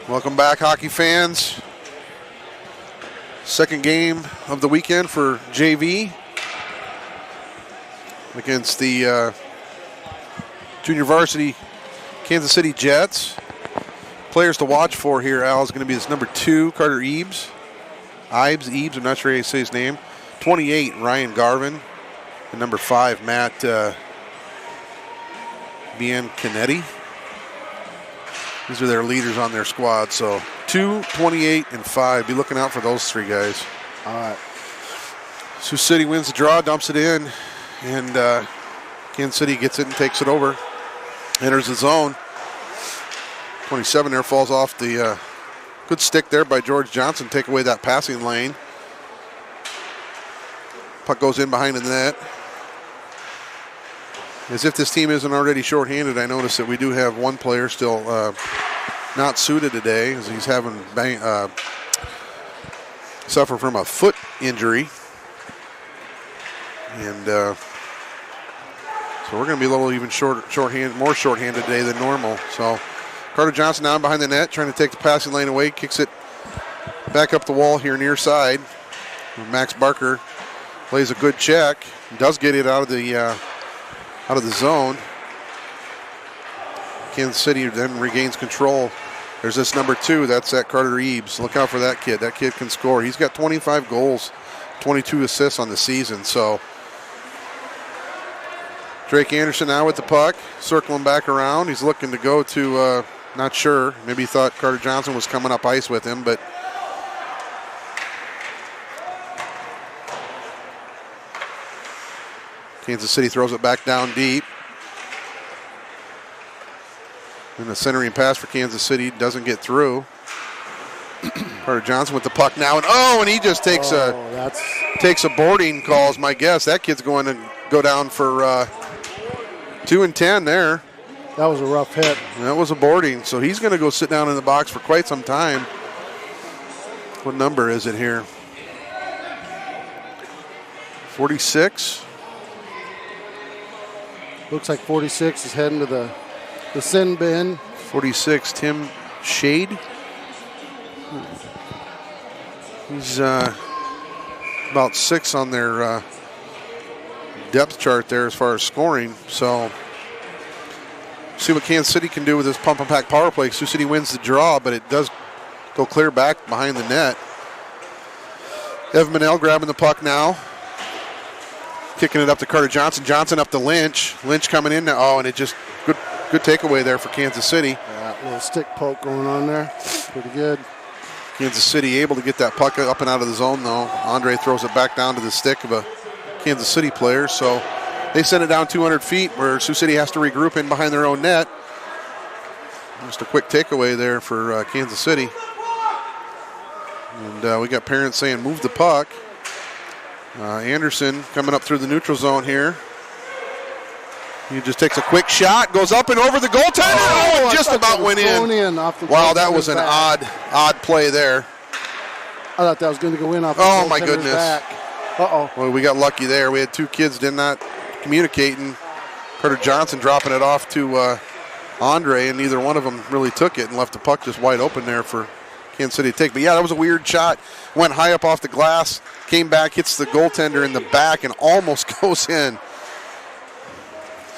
Welcome back, hockey fans. Second game of the weekend for JV against the junior varsity Kansas City Jets. Players to watch for here, Al, is going to be this number 2, Carter Eaves. Eaves, I'm not sure how you say his name. 28, Ryan Garvin. And number 5, Matt Biancanetti. These are their leaders on their squad. So 2, 28, and 5. Be looking out for those 3 guys. All right. Sioux City wins the draw, dumps it in, and Kansas City gets it and takes it over. Enters the zone. 27 there falls off the good stick there by George Johnson. Take away that passing lane. Puck goes in behind the net. As if this team isn't already shorthanded, I notice that we do have one player still not suited today, as he's having suffer from a foot injury, and so we're going to be a little even more shorthanded today than normal. So Carter Johnson down behind the net, trying to take the passing lane away, kicks it back up the wall here near side. Max Barker plays a good check, does get it out of the zone. Kansas City then regains control. There's this number 2, that's that Carter Eaves. Look out for that kid. That kid can score. He's got 25 goals, 22 assists on the season. So Drake Anderson now with the puck, circling back around. He's looking to go to, not sure, maybe he thought Carter Johnson was coming up ice with him, but Kansas City throws it back down deep. And the centering pass for Kansas City doesn't get through. Carter Johnson with the puck now, and he just takes a boarding call, is my guess. That kid's going to go down for 2 and 10 there. That was a rough hit. That was a boarding, so he's going to go sit down in the box for quite some time. What number is it here? 46. Looks like 46 is heading to the sin bin. 46, Tim Shade. He's about 6 on their depth chart there as far as scoring. So see what Kansas City can do with this pump and pack power play. Sioux City wins the draw, but it does go clear back behind the net. Evan Manel grabbing the puck now. Kicking it up to Carter Johnson. Johnson up to Lynch. Lynch coming in now. And it just good takeaway there for Kansas City. Yeah, a little stick poke going on there. Pretty good. Kansas City able to get that puck up and out of the zone, though. Andre throws it back down to the stick of a Kansas City player. So they send it down 200 feet where Sioux City has to regroup in behind their own net. Just a quick takeaway there for Kansas City. And we got parents saying move the puck. Anderson coming up through the neutral zone here. He just takes a quick shot, goes up and over the goaltender. Just about went in. Wow, that was an odd play there. I thought that was going to go in off the goaltender's my goodness. Back. Uh-oh. Well, we got lucky there. We had 2 kids did not communicate, and Carter Johnson dropping it off to Andre, and neither one of them really took it and left the puck just wide open there for Kansas City to take. But yeah, that was a weird shot. Went high up off the glass, came back, hits the goaltender in the back, and almost goes in.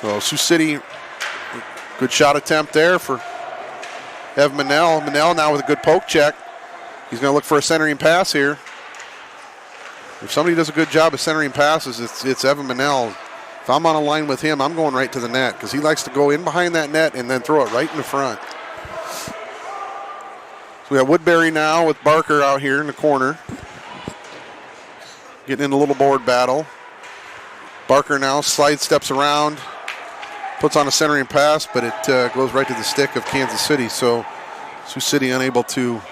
So Sioux City, good shot attempt there for Evan Manel. Manel now with a good poke check. He's going to look for a centering pass here. If somebody does a good job of centering passes, it's Evan Manel. If I'm on a line with him, I'm going right to the net because he likes to go in behind that net and then throw it right in the front. So we got Woodbury now with Barker out here in the corner. Getting in a little board battle. Barker now steps around, puts on a centering pass, but it goes right to the stick of Kansas City. So Sioux City unable to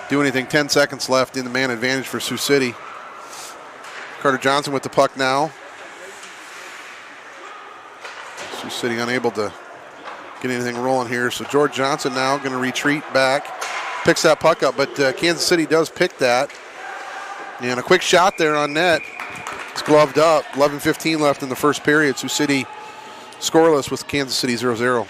do anything. 10 seconds left in the man advantage for Sioux City. Carter Johnson with the puck now. Sioux City unable to get anything rolling here. So George Johnson now going to retreat back. Picks that puck up, but Kansas City does pick that. And a quick shot there on net. It's gloved up. 11:15 left in the first period. Sioux City scoreless with Kansas City 0-0.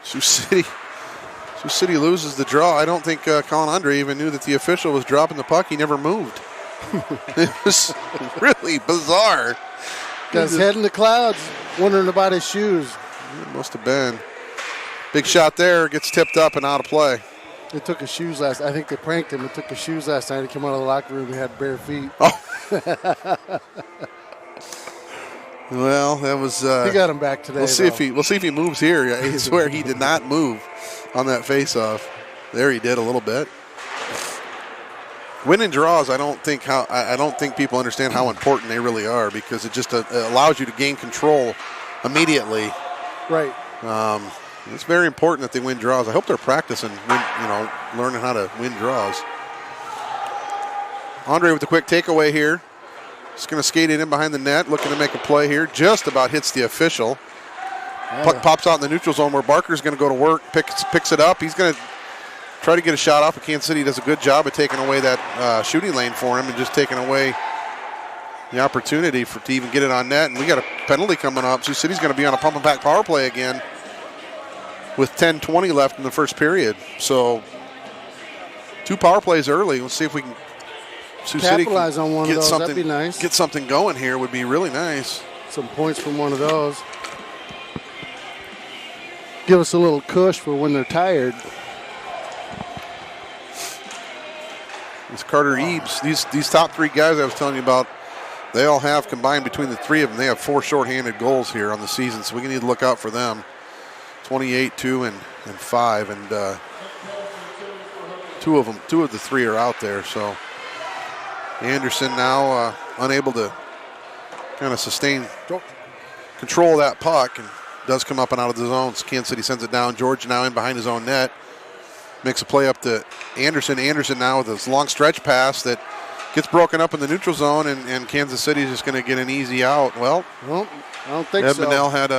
Sioux City loses the draw. I don't think Colin Andre even knew that the official was dropping the puck. He never moved. It was really bizarre. Got his head in the clouds, wondering about his shoes. It must have been. Big shot there, gets tipped up and out of play. They took his shoes last. I think they pranked him and took his shoes last night. He came out of the locker room. He had bare feet. Oh. Well, that was. He got him back today. We'll see if he moves here. I swear he did not move on that face-off. There he did a little bit. Winning draws, I don't think people understand how important they really are, because it just allows you to gain control immediately. Right. It's very important that they win draws. I hope they're practicing, learning how to win draws. Andre with the quick takeaway here. Just going to skate it in behind the net, looking to make a play here. Just about hits the official. Puck pops out in the neutral zone where Barker's going to go to work, picks it up. He's going to try to get a shot off, but Kansas City does a good job of taking away that shooting lane for him and just taking away the opportunity to even get it on net. And we got a penalty coming up. Sioux City's going to be on a pump and pack power play again with 10:20 left in the first period. So 2 power plays early. Let's see if we can Sioux capitalize City on one of those. That'd be nice. Get something going here would be really nice. Some points from one of those. Give us a little cush for when they're tired. It's Carter Eaves. These top 3 guys I was telling you about, they all have combined between the 3 of them. They have 4 shorthanded goals here on the season, so we need to look out for them. 28, 2, and 5, and 2 of the 3 are out there. So Anderson now unable to kind of sustain control of that puck, and does come up and out of the zone. Kansas City sends it down. George now in behind his own net. Makes a play up to Anderson. Anderson now with this long stretch pass that gets broken up in the neutral zone, and Kansas City is just going to get an easy out. Well, I don't think Ed so. Manel had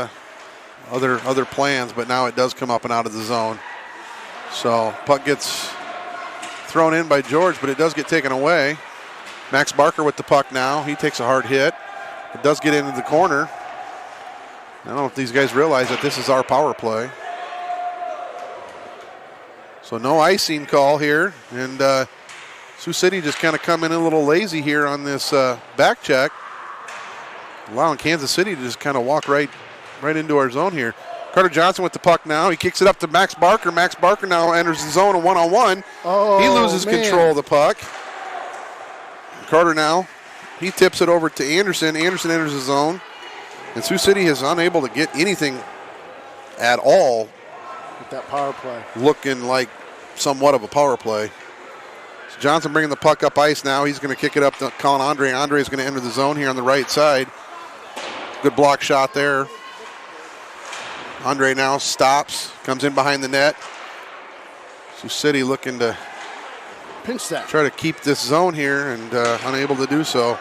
other plans, but now it does come up and out of the zone. So puck gets thrown in by George, but it does get taken away. Max Barker with the puck now. He takes a hard hit. It does get into the corner. I don't know if these guys realize that this is our power play. So no icing call here, and Sioux City just kind of come in a little lazy here on this back check, allowing Kansas City to just kind of walk right into our zone here. Carter Johnson with the puck now. He kicks it up to Max Barker. Max Barker now enters the zone, a one-on-one. Oh, he loses control of the puck. Carter now, he tips it over to Anderson. Anderson enters the zone, and Sioux City is unable to get anything at all with that power play, looking like somewhat of a power play. So Johnson bringing the puck up ice now. He's going to kick it up to Colin Andre. Andre is going to enter the zone here on the right side. Good block shot there. Andre now stops, comes in behind the net. Sioux City looking to pinch that, try to keep this zone here, and unable to do so.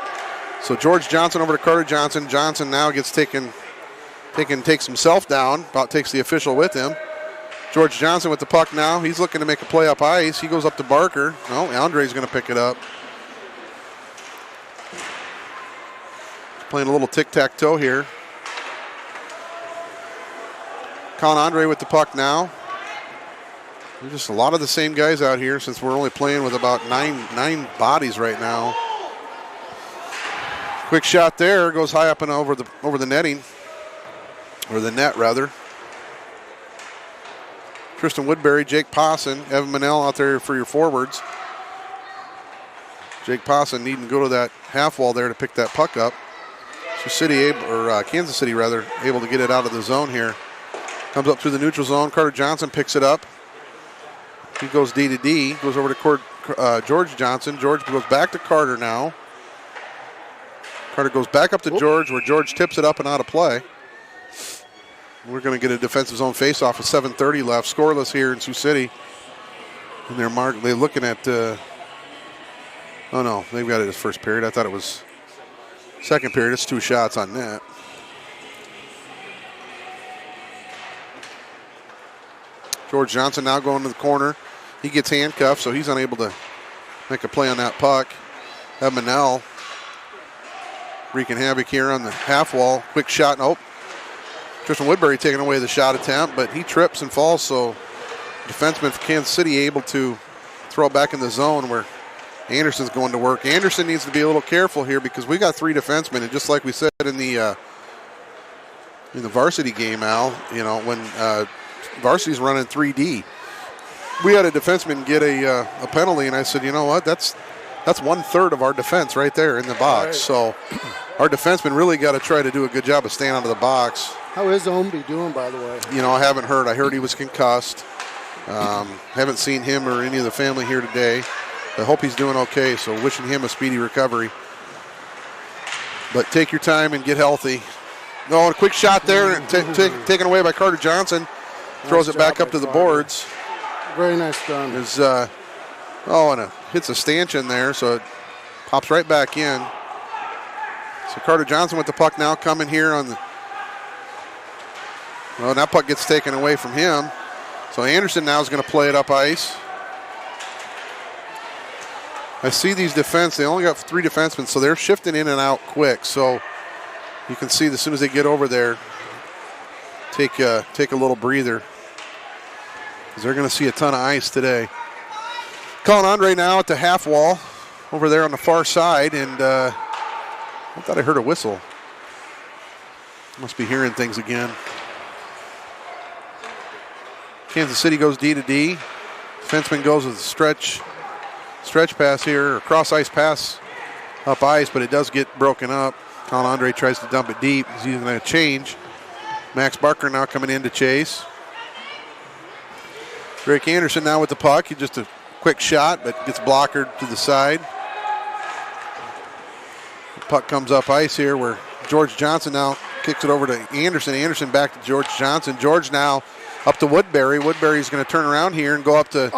So George Johnson over to Carter Johnson. Johnson now gets takes himself down, about takes the official with him. George Johnson with the puck now. He's looking to make a play up ice. He goes up to Barker. No, Andre's going to pick it up. Playing a little tic-tac-toe here. Colin Andre with the puck now. There's just a lot of the same guys out here, since we're only playing with about nine bodies right now. Quick shot there, goes high up and over the netting, or the net rather. Tristan Woodbury, Jake Posson, Evan Manel out there for your forwards. Jake Posson needing to go to that half wall there to pick that puck up. So Kansas City rather, able to get it out of the zone here. Comes up through the neutral zone. Carter Johnson picks it up. He goes D to D, goes over to George Johnson. George goes back to Carter now. Carter goes back up to George, where George tips it up and out of play. We're going to get a defensive zone faceoff with 7:30 left. Scoreless here in Sioux City. And they're looking at, oh no, they've got it as first period. I thought it was second period. It's 2 shots on net. George Johnson now going to the corner. He gets handcuffed, so he's unable to make a play on that puck. Manel wreaking havoc here on the half wall. Quick shot. Nope. Tristan Woodbury taking away the shot attempt, but he trips and falls, so defenseman for Kansas City able to throw it back in the zone where Anderson's going to work. Anderson needs to be a little careful here because we got 3 defensemen, and just like we said in the varsity game, Al, when varsity's running 3D, we had a defenseman get a penalty, and I said, you know what, that's 1/3 of our defense right there in the box. Right. So our defenseman really got to try to do a good job of staying out of the box. How is Omby doing, by the way? I haven't heard. I heard he was concussed. Haven't seen him or any of the family here today. I hope he's doing okay, so wishing him a speedy recovery. But take your time and get healthy. A quick shot there, taken away by Carter Johnson. Throws it back up to the boards. Very nice done. And it hits a stanchion there, so it pops right back in. So Carter Johnson with the puck now coming here on the... Well, that puck gets taken away from him. So Anderson now is going to play it up ice. I see these defense. They only got 3 defensemen, so they're shifting in and out quick. So you can see as soon as they get over there, take a little breather, because they're going to see a ton of ice today. Colin Andre now at the half wall over there on the far side, and I thought I heard a whistle. Must be hearing things again. Kansas City goes D to D. Defenseman goes with a stretch pass here, or cross ice pass up ice, but it does get broken up. Colin Andre tries to dump it deep. He's using a change. Max Barker now coming in to chase. Drake Anderson now with the puck. He just a quick shot, but gets blockered to the side. The puck comes up ice here where George Johnson now kicks it over to Anderson. Anderson back to George Johnson. George now up to Woodbury. Woodbury's going to turn around here and go up to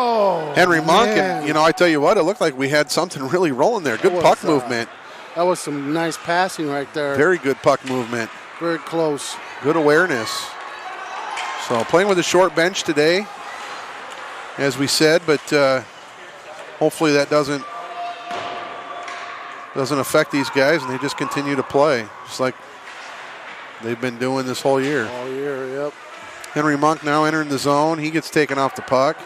Henry Monk. Man. And, I tell you what, it looked like we had something really rolling there. Good puck movement. That was some nice passing right there. Very good puck movement. Very close. Good awareness. So playing with a short bench today, as we said, but hopefully that doesn't affect these guys and they just continue to play, just like they've been doing this whole year. All year, yep. Henry Monk now entering the zone. He gets taken off the puck.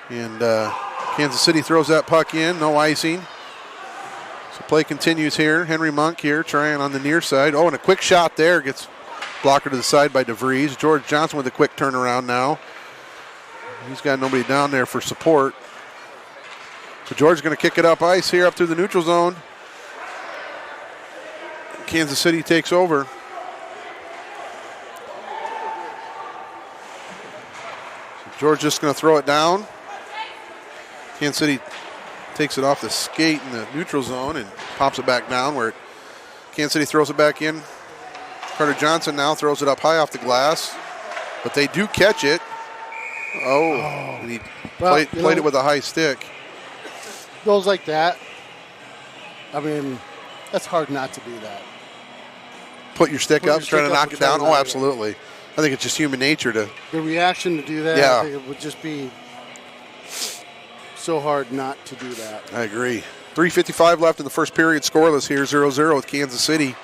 And Kansas City throws that puck in, no icing. So play continues here. Henry Monk here trying on the near side. And a quick shot there. Gets blocker to the side by DeVries. George Johnson with a quick turnaround now. He's got nobody down there for support. So George's going to kick it up ice here up through the neutral zone. Kansas City takes over. So George just going to throw it down. Kansas City takes it off the skate in the neutral zone and pops it back down where Kansas City throws it back in. Carter Johnson now throws it up high off the glass, but they do catch it. And he played it with a high stick. Goes like that. I mean, that's hard not to do that. Put your stick up, trying to knock it down? Oh, absolutely. I think it's just human nature to... The reaction to do that, yeah. I think it would just be so hard not to do that. I agree. 3:55 left in the first period. Scoreless here, 0-0 with Kansas City.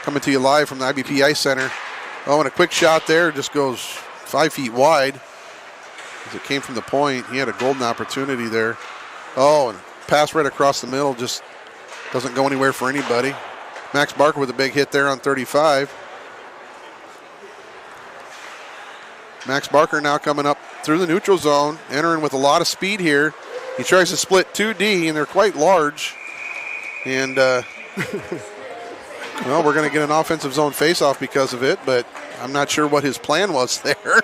Coming to you live from the IBP Ice Center. And a quick shot there. Just goes 5 feet wide. As it came from the point, he had a golden opportunity there. And pass right across the middle. Just doesn't go anywhere for anybody. Max Barker with a big hit there on 35. Max Barker now coming up through the neutral zone, entering with a lot of speed here. He tries to split 2D, and they're quite large. And, we're going to get an offensive zone faceoff because of it, but I'm not sure what his plan was there.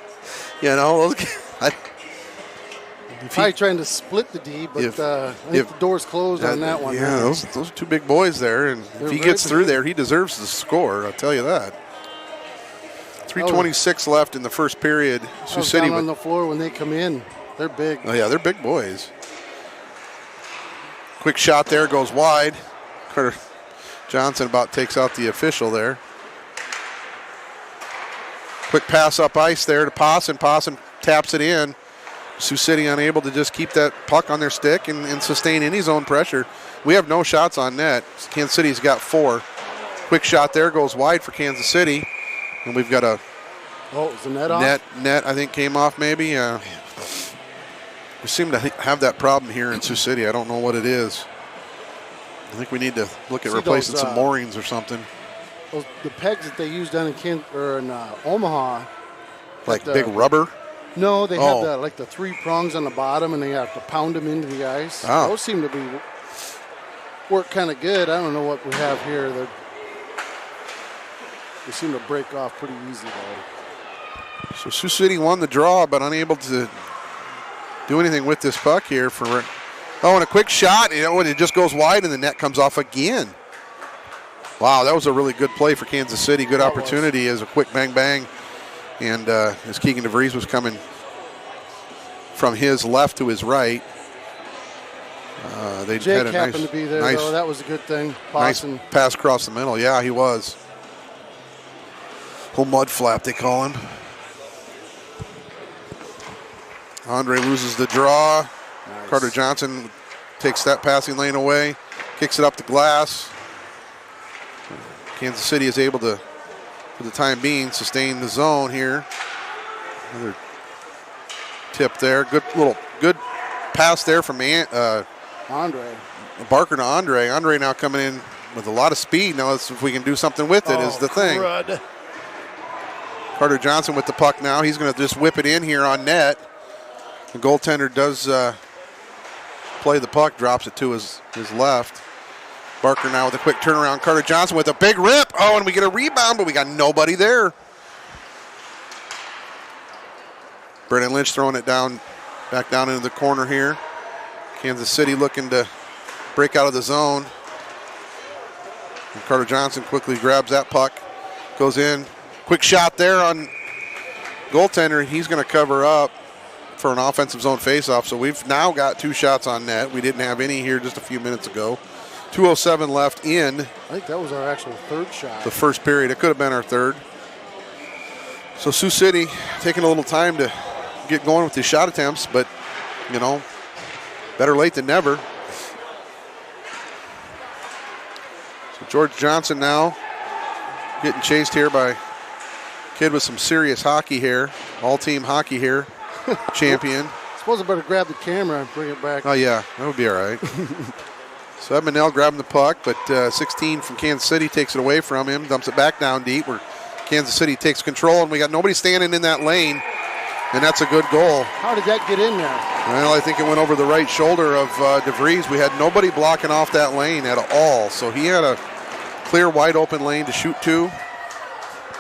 Probably trying to split the D, but I think the door's closed on that one. Yeah, those are two big boys there, and if he gets through there, he deserves the score, I'll tell you that. 3:26 left in the first period. Sioux City down on the floor when they come in. They're big. Oh, yeah, they're big boys. Quick shot there, goes wide. Carter Johnson about takes out the official there. Quick pass up ice there to Posson. Posson taps it in. Sioux City unable to just keep that puck on their stick and sustain any zone pressure. We have no shots on net. Kansas City's got 4. quick shot there, goes wide for Kansas City. And we've got a is the net off? Net, I think, came off maybe. We seem to have that problem here in Sioux City. I don't know what it is. I think we need to look at replacing some moorings or something. The pegs that they use down in Omaha. Like big rubber? No, they have like the 3 prongs on the bottom, and they have to pound them into the ice. Oh. Those seem to work kind of good. I don't know what we have here. They seem to break off pretty easy, though. So Sioux City won the draw, but unable to do anything with this puck here. And a quick shot, and it just goes wide, and the net comes off again. Wow, that was a really good play for Kansas City. Good opportunity as a quick bang. And as Keegan DeVries was coming from his left to his right. They Jake had a happened to be there, though. That was a good thing. Nice pass across the middle. Yeah, he was. Whole mud flap, they call him. Andre loses the draw. Nice. Carter Johnson takes that passing lane away, kicks it up the glass. Kansas City is able to, for the time being, sustain the zone here. Another tip there. Good pass there from Andre. Barker to Andre. Andre now coming in with a lot of speed. Now let's see if we can do something with it is the thing. Crud. Carter Johnson with the puck now. He's going to just whip it in here on net. The goaltender does play the puck, drops it to his left. Barker now with a quick turnaround. Carter Johnson with a big rip. Oh, and we get a rebound, but we got nobody there. Brennan Lynch throwing it back down into the corner here. Kansas City looking to break out of the zone. And Carter Johnson quickly grabs that puck, goes in. Quick shot there on goaltender. He's going to cover up for an offensive zone faceoff. So we've now got 2 shots on net. We didn't have any here just a few minutes ago. 2:07 left in. I think that was our actual 3rd shot. The first period. It could have been our 3rd. So Sioux City taking a little time to get going with these shot attempts, but, better late than never. So George Johnson now getting chased here by a kid with some serious hockey hair, all-team hockey hair champion. I suppose I better grab the camera and bring it back. Oh, yeah, that would be all right. So Edmonell grabbing the puck, but 16 from Kansas City takes it away from him, dumps it back down deep where Kansas City takes control, and we got nobody standing in that lane, and that's a good goal. How did that get in there? Well, I think it went over the right shoulder of DeVries. We had nobody blocking off that lane at all, so he had a clear, wide-open lane to shoot to,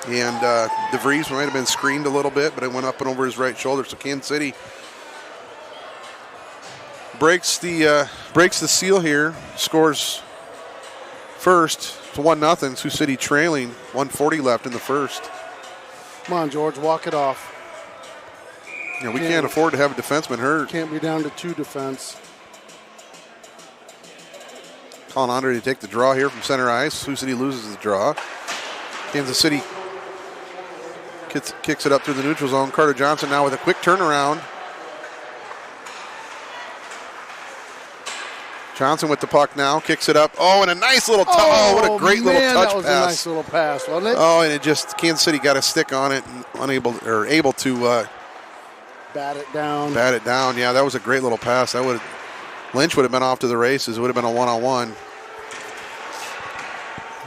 and DeVries might have been screened a little bit, but it went up and over his right shoulder, so Kansas City breaks the seal here, scores first to 1-0. Sioux City trailing, 1:40 left in the first. Come on, George, walk it off. Yeah, we can't afford to have a defenseman hurt. Can't be down to 2 defense. Calling Andre to take the draw here from center ice. Sioux City loses the draw. Kansas City kicks it up through the neutral zone. Carter Johnson now with a quick turnaround. Johnson with the puck now, kicks it up. Oh, and a nice little touch. Oh, what a great little touch that was pass. A nice little pass, wasn't it? Oh, and it just, Kansas City got a stick on it and able to bat it down. Yeah, that was a great little pass. Lynch would have been off to the races. It would have been a one-on-one.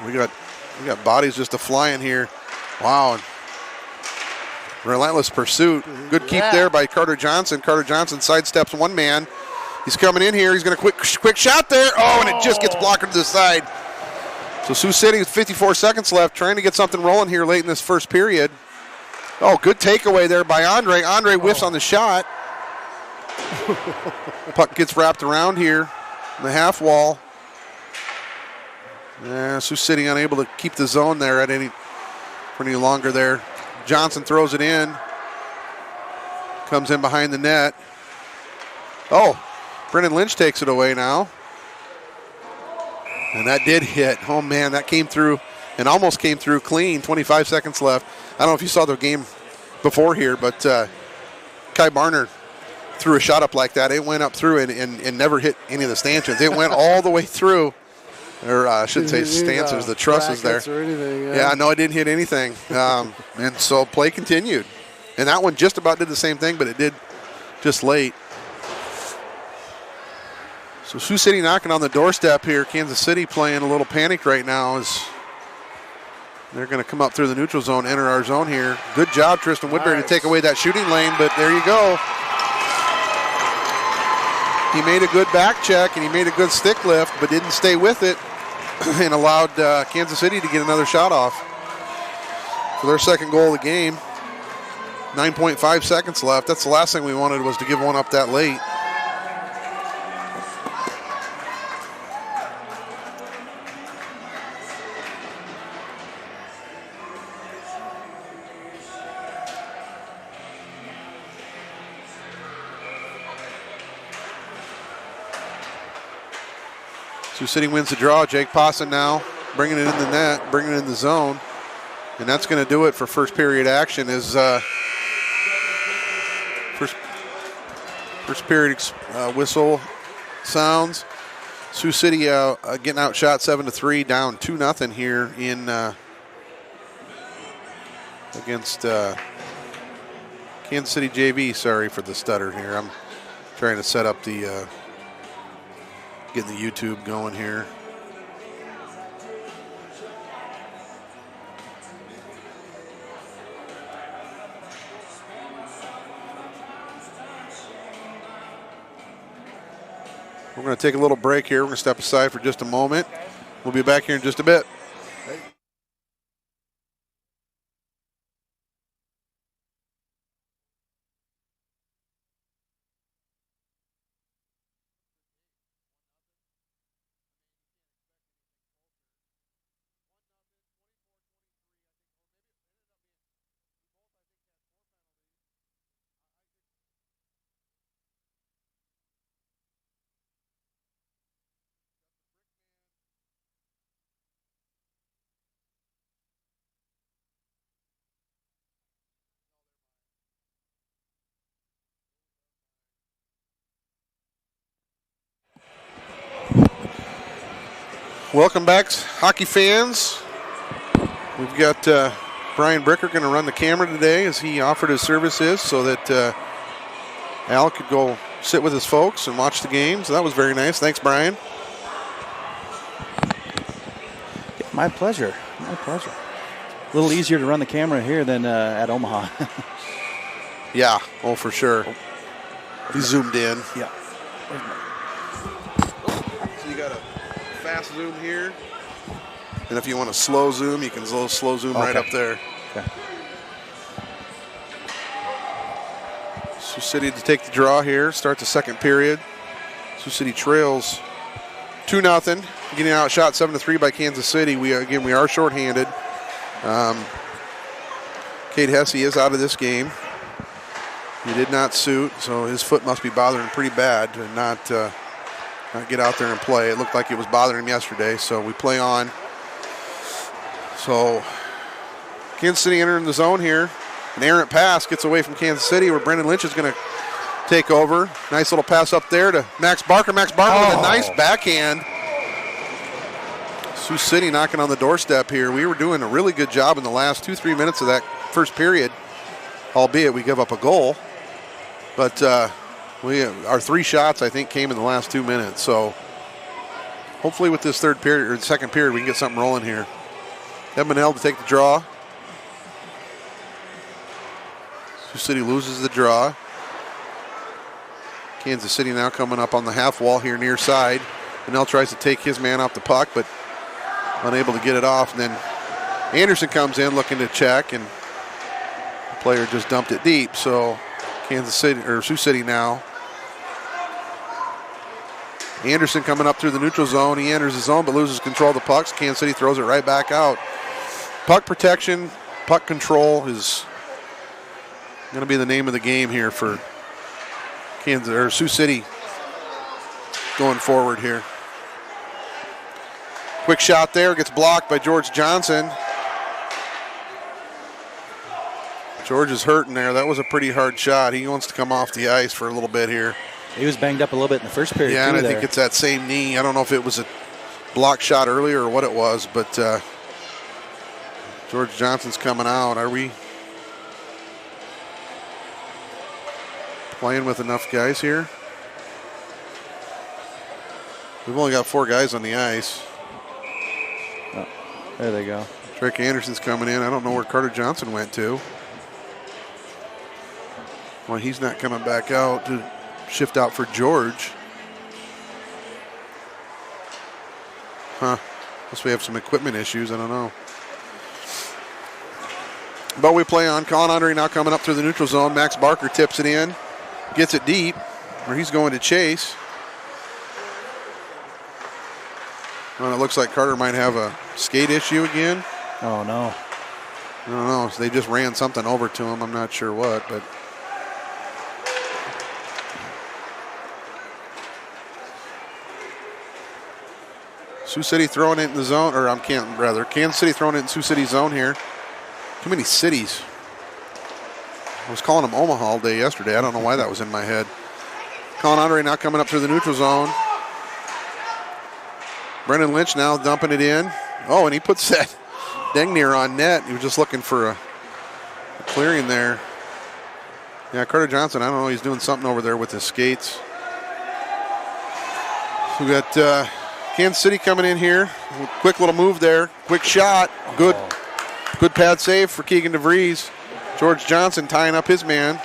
We got bodies just a-flying here. Wow. Relentless pursuit. Good keep there by Carter Johnson. Carter Johnson sidesteps one man. He's coming in here. He's going to quick shot there. Oh, and it just gets blocked to the side. So Sioux City with 54 seconds left, trying to get something rolling here late in this first period. Oh, good takeaway there by Andre. Andre whiffs on the shot. Puck gets wrapped around here in the half wall. Sioux City unable to keep the zone there for any longer there. Johnson throws it in. Comes in behind the net. Oh, Brennan Lynch takes it away now. And that did hit. Oh, man, that came through and almost came through clean. 25 seconds left. I don't know if you saw the game before here, but Kai Barner threw a shot up like that. It went up through and never hit any of the stanchions. It went all the way through. or I should say stances, the trusses there. Or anything, yeah, no, I didn't hit anything. And so play continued. And that one just about did the same thing, but it did just late. So Sioux City knocking on the doorstep here. Kansas City playing a little panicked right now as they're going to come up through the neutral zone, enter our zone here. Good job, Tristan Woodbury, to take away that shooting lane, but there you go. He made a good back check and he made a good stick lift, but didn't stay with it and allowed Kansas City to get another shot off for their second goal of the game. 9.5 seconds left. That's the last thing we wanted, was to give one up that late. Sioux City wins the draw. Jake Posson now bringing it in the net, bringing it in the zone. And that's going to do it for first period action as first period whistle sounds. Sioux City getting outshot 7-3, down 2-0 here in against Kansas City JV. Sorry for the stutter here. I'm trying to set up the getting the YouTube going here. We're going to take a little break here. We're going to step aside for just a moment. We'll be back here in just a bit. Welcome back, hockey fans. We've got Brian Bricker going to run the camera today as he offered his services so that Al could go sit with his folks and watch the game. So that was very nice. Thanks, Brian. My pleasure. My pleasure. A little easier to run the camera here than at Omaha. Yeah, oh, for sure. He zoomed in. Yeah. So you got a fast zoom here. And if you want a slow zoom, you can slow zoom right up there. Okay. Sioux City to take the draw here, start the second period. Sioux City trails 2-0, getting outshot 7-3 by Kansas City. We are shorthanded. Cade Hesse is out of this game. He did not suit, so his foot must be bothering him pretty bad to not get out there and play. It looked like it was bothering him yesterday, so we play on. So Kansas City entering the zone here. An errant pass gets away from Kansas City where Brendan Lynch is going to take over. Nice little pass up there to Max Barker. Max Barker with a nice backhand. Sioux City knocking on the doorstep here. We were doing a really good job in the last 2-3 minutes of that first period, albeit we give up a goal. But our 3 shots, I think, came in the last 2 minutes. So hopefully with this third period or second period, we can get something rolling here. Edmonell to take the draw. Sioux City loses the draw. Kansas City now coming up on the half wall here near side. Edmonell tries to take his man off the puck, but unable to get it off. And then Anderson comes in looking to check, and the player just dumped it deep. So Kansas City, or Sioux City now. Anderson coming up through the neutral zone. He enters the zone but loses control of the pucks. Kansas City throws it right back out. Puck protection, puck control is going to be the name of the game here for Kansas or Sioux City going forward here. Quick shot there, gets blocked by George Johnson. George is hurting there. That was a pretty hard shot. He wants to come off the ice for a little bit here. He was banged up a little bit in the first period. Yeah, and I there. think it's that same knee. I don't know if it was block shot earlier or what it was, but George Johnson's coming out. Are we playing with enough guys here? We've only got 4 guys on the ice. Oh, there they go. Drake Anderson's coming in. I don't know where Carter Johnson went to. Well, he's not coming back out to shift out for George. Huh. Unless we have some equipment issues. I don't know. But we play on. Colin Andre now coming up through the neutral zone. Max Barker tips it in. Gets it deep. Where he's going to chase. Well, it looks like Carter might have a skate issue again. Oh, no. I don't know. So they just ran something over to him. I'm not sure what, but. Sioux City throwing it in the zone, or Kansas City throwing it in Sioux City zone here. Too many cities. I was calling them Omaha all day yesterday. I don't know why that was in my head. Colin Andre now coming up through the neutral zone. Brendan Lynch now dumping it in. Oh, and he puts that dang near on net. He was just looking for a clearing there. Yeah, Carter Johnson, I don't know, he's doing something over there with his skates. So we got Kansas City coming in here. Quick little move there. Quick shot. Good pad save for Keegan DeVries. George Johnson tying up his man.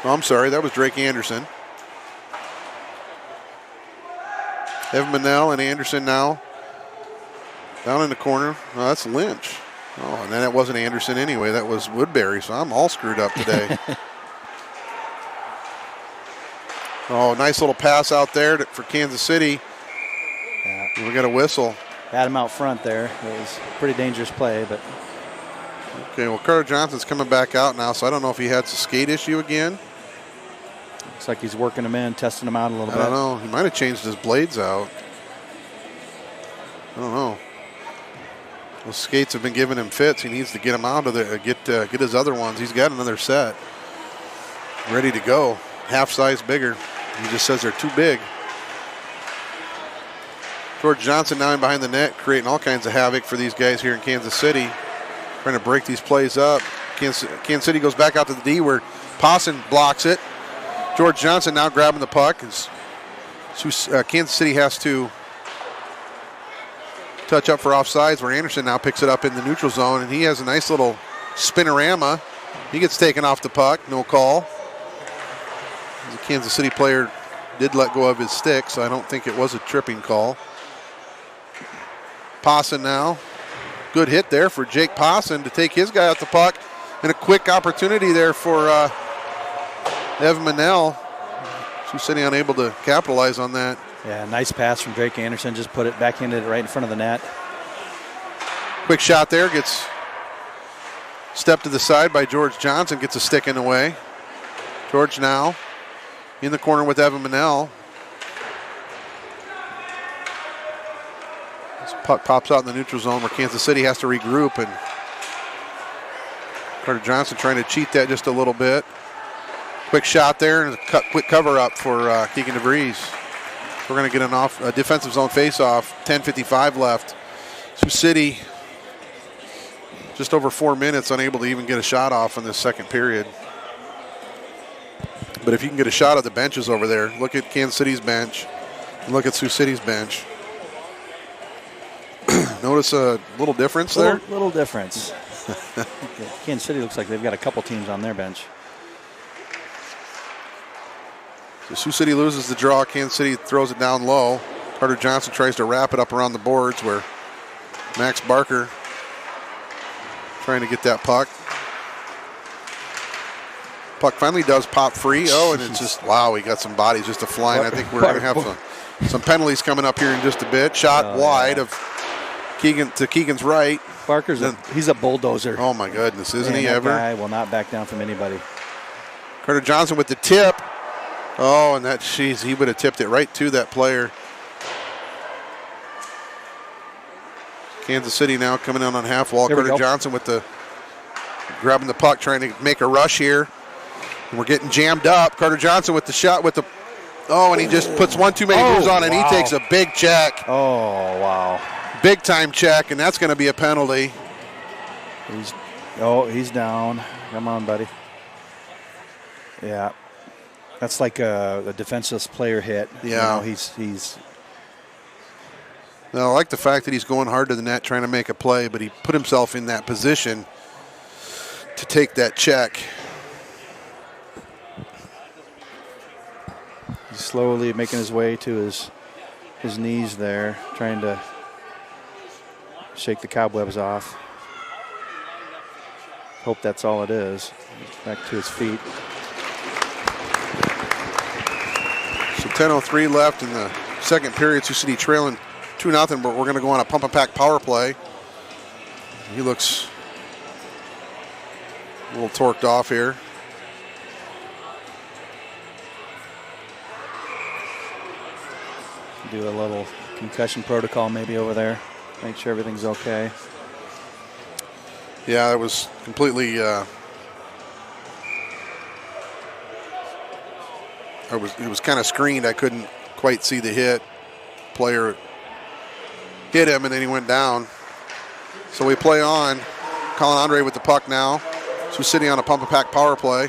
Oh, I'm sorry, that was Drake Anderson. Evan Manel and Anderson now down in the corner. Oh, that's Lynch. Oh, and then it wasn't Anderson anyway. That was Woodbury, so I'm all screwed up today. Oh, nice little pass out there for Kansas City. Yeah. We got a whistle. Had him out front there. It was a pretty dangerous play, but. Okay, well, Carter Johnson's coming back out now, so I don't know if he had a skate issue again. Looks like he's working him in, testing him out a little bit. I don't know. He might have changed his blades out. I don't know. Those skates have been giving him fits. He needs to get them out of there, get his other ones. He's got another set ready to go. Half size bigger. He just says they're too big. George Johnson now in behind the net, creating all kinds of havoc for these guys here in Kansas City. Trying to break these plays up. Kansas City goes back out to the D where Pawson blocks it. George Johnson now grabbing the puck. Kansas City has to touch up for offsides where Anderson now picks it up in the neutral zone, and he has a nice little spinorama. He gets taken off the puck, no call. The Kansas City player did let go of his stick, so I don't think it was a tripping call. Pawson now. Good hit there for Jake Pawson to take his guy out the puck, and a quick opportunity there for Evan Manel. Sioux City unable to capitalize on that. Yeah, nice pass from Drake Anderson. Just put it back into it right in front of the net. Quick shot there. Gets stepped to the side by George Johnson. Gets a stick in the way. George now in the corner with Evan Manel. This puck pops out in the neutral zone where Kansas City has to regroup, and Carter Johnson trying to cheat that just a little bit. Quick shot there and a quick cover up for Keegan DeVries. We're going to get a defensive zone face-off. 10:55 left. Sioux City just over 4 minutes, unable to even get a shot off in this second period. But if you can get a shot at the benches over there, look at Kansas City's bench and look at Sioux City's bench. Notice a little difference there? Little difference. Kansas City looks like they've got a couple teams on their bench. So Sioux City loses the draw. Kansas City throws it down low. Carter Johnson tries to wrap it up around the boards where Max Barker trying to get that puck. Puck finally does pop free. Oh, and it's just, wow, we got some bodies just flying. I think we're going to have some penalties coming up here in just a bit. Shot wide of Keegan to Keegan's right. Barker's he's a bulldozer. Oh, my goodness, isn't he that ever? Guy will not back down from anybody. Carter Johnson with the tip. Oh, and that, jeez, he would have tipped it right to that player. Kansas City now coming in on half wall. Carter Johnson with the grabbing the puck, trying to make a rush here. And we're getting jammed up. Carter Johnson with the shot with the Oh, and he just puts one too many moves on, and he takes a big check. Oh, wow. Big time check, and that's going to be a penalty. He's down. Come on, buddy. Yeah. That's like a defenseless player hit. Yeah. He's. Now, I like the fact that he's going hard to the net trying to make a play, but he put himself in that position to take that check. He's slowly making his way to his knees there, trying to shake the cobwebs off. Hope that's all it is. Back to his feet. So 10:03 left in the second period. Sioux City trailing 2-0, but we're going to go on a pump and pack power play. He looks a little torqued off here. Do a little concussion protocol maybe over there. Make sure everything's okay. Yeah, it was completely. It was kind of screened. I couldn't quite see the hit. Player hit him, and then he went down. So we play on. Colin Andre with the puck now. Sioux City on a pump and pack power play.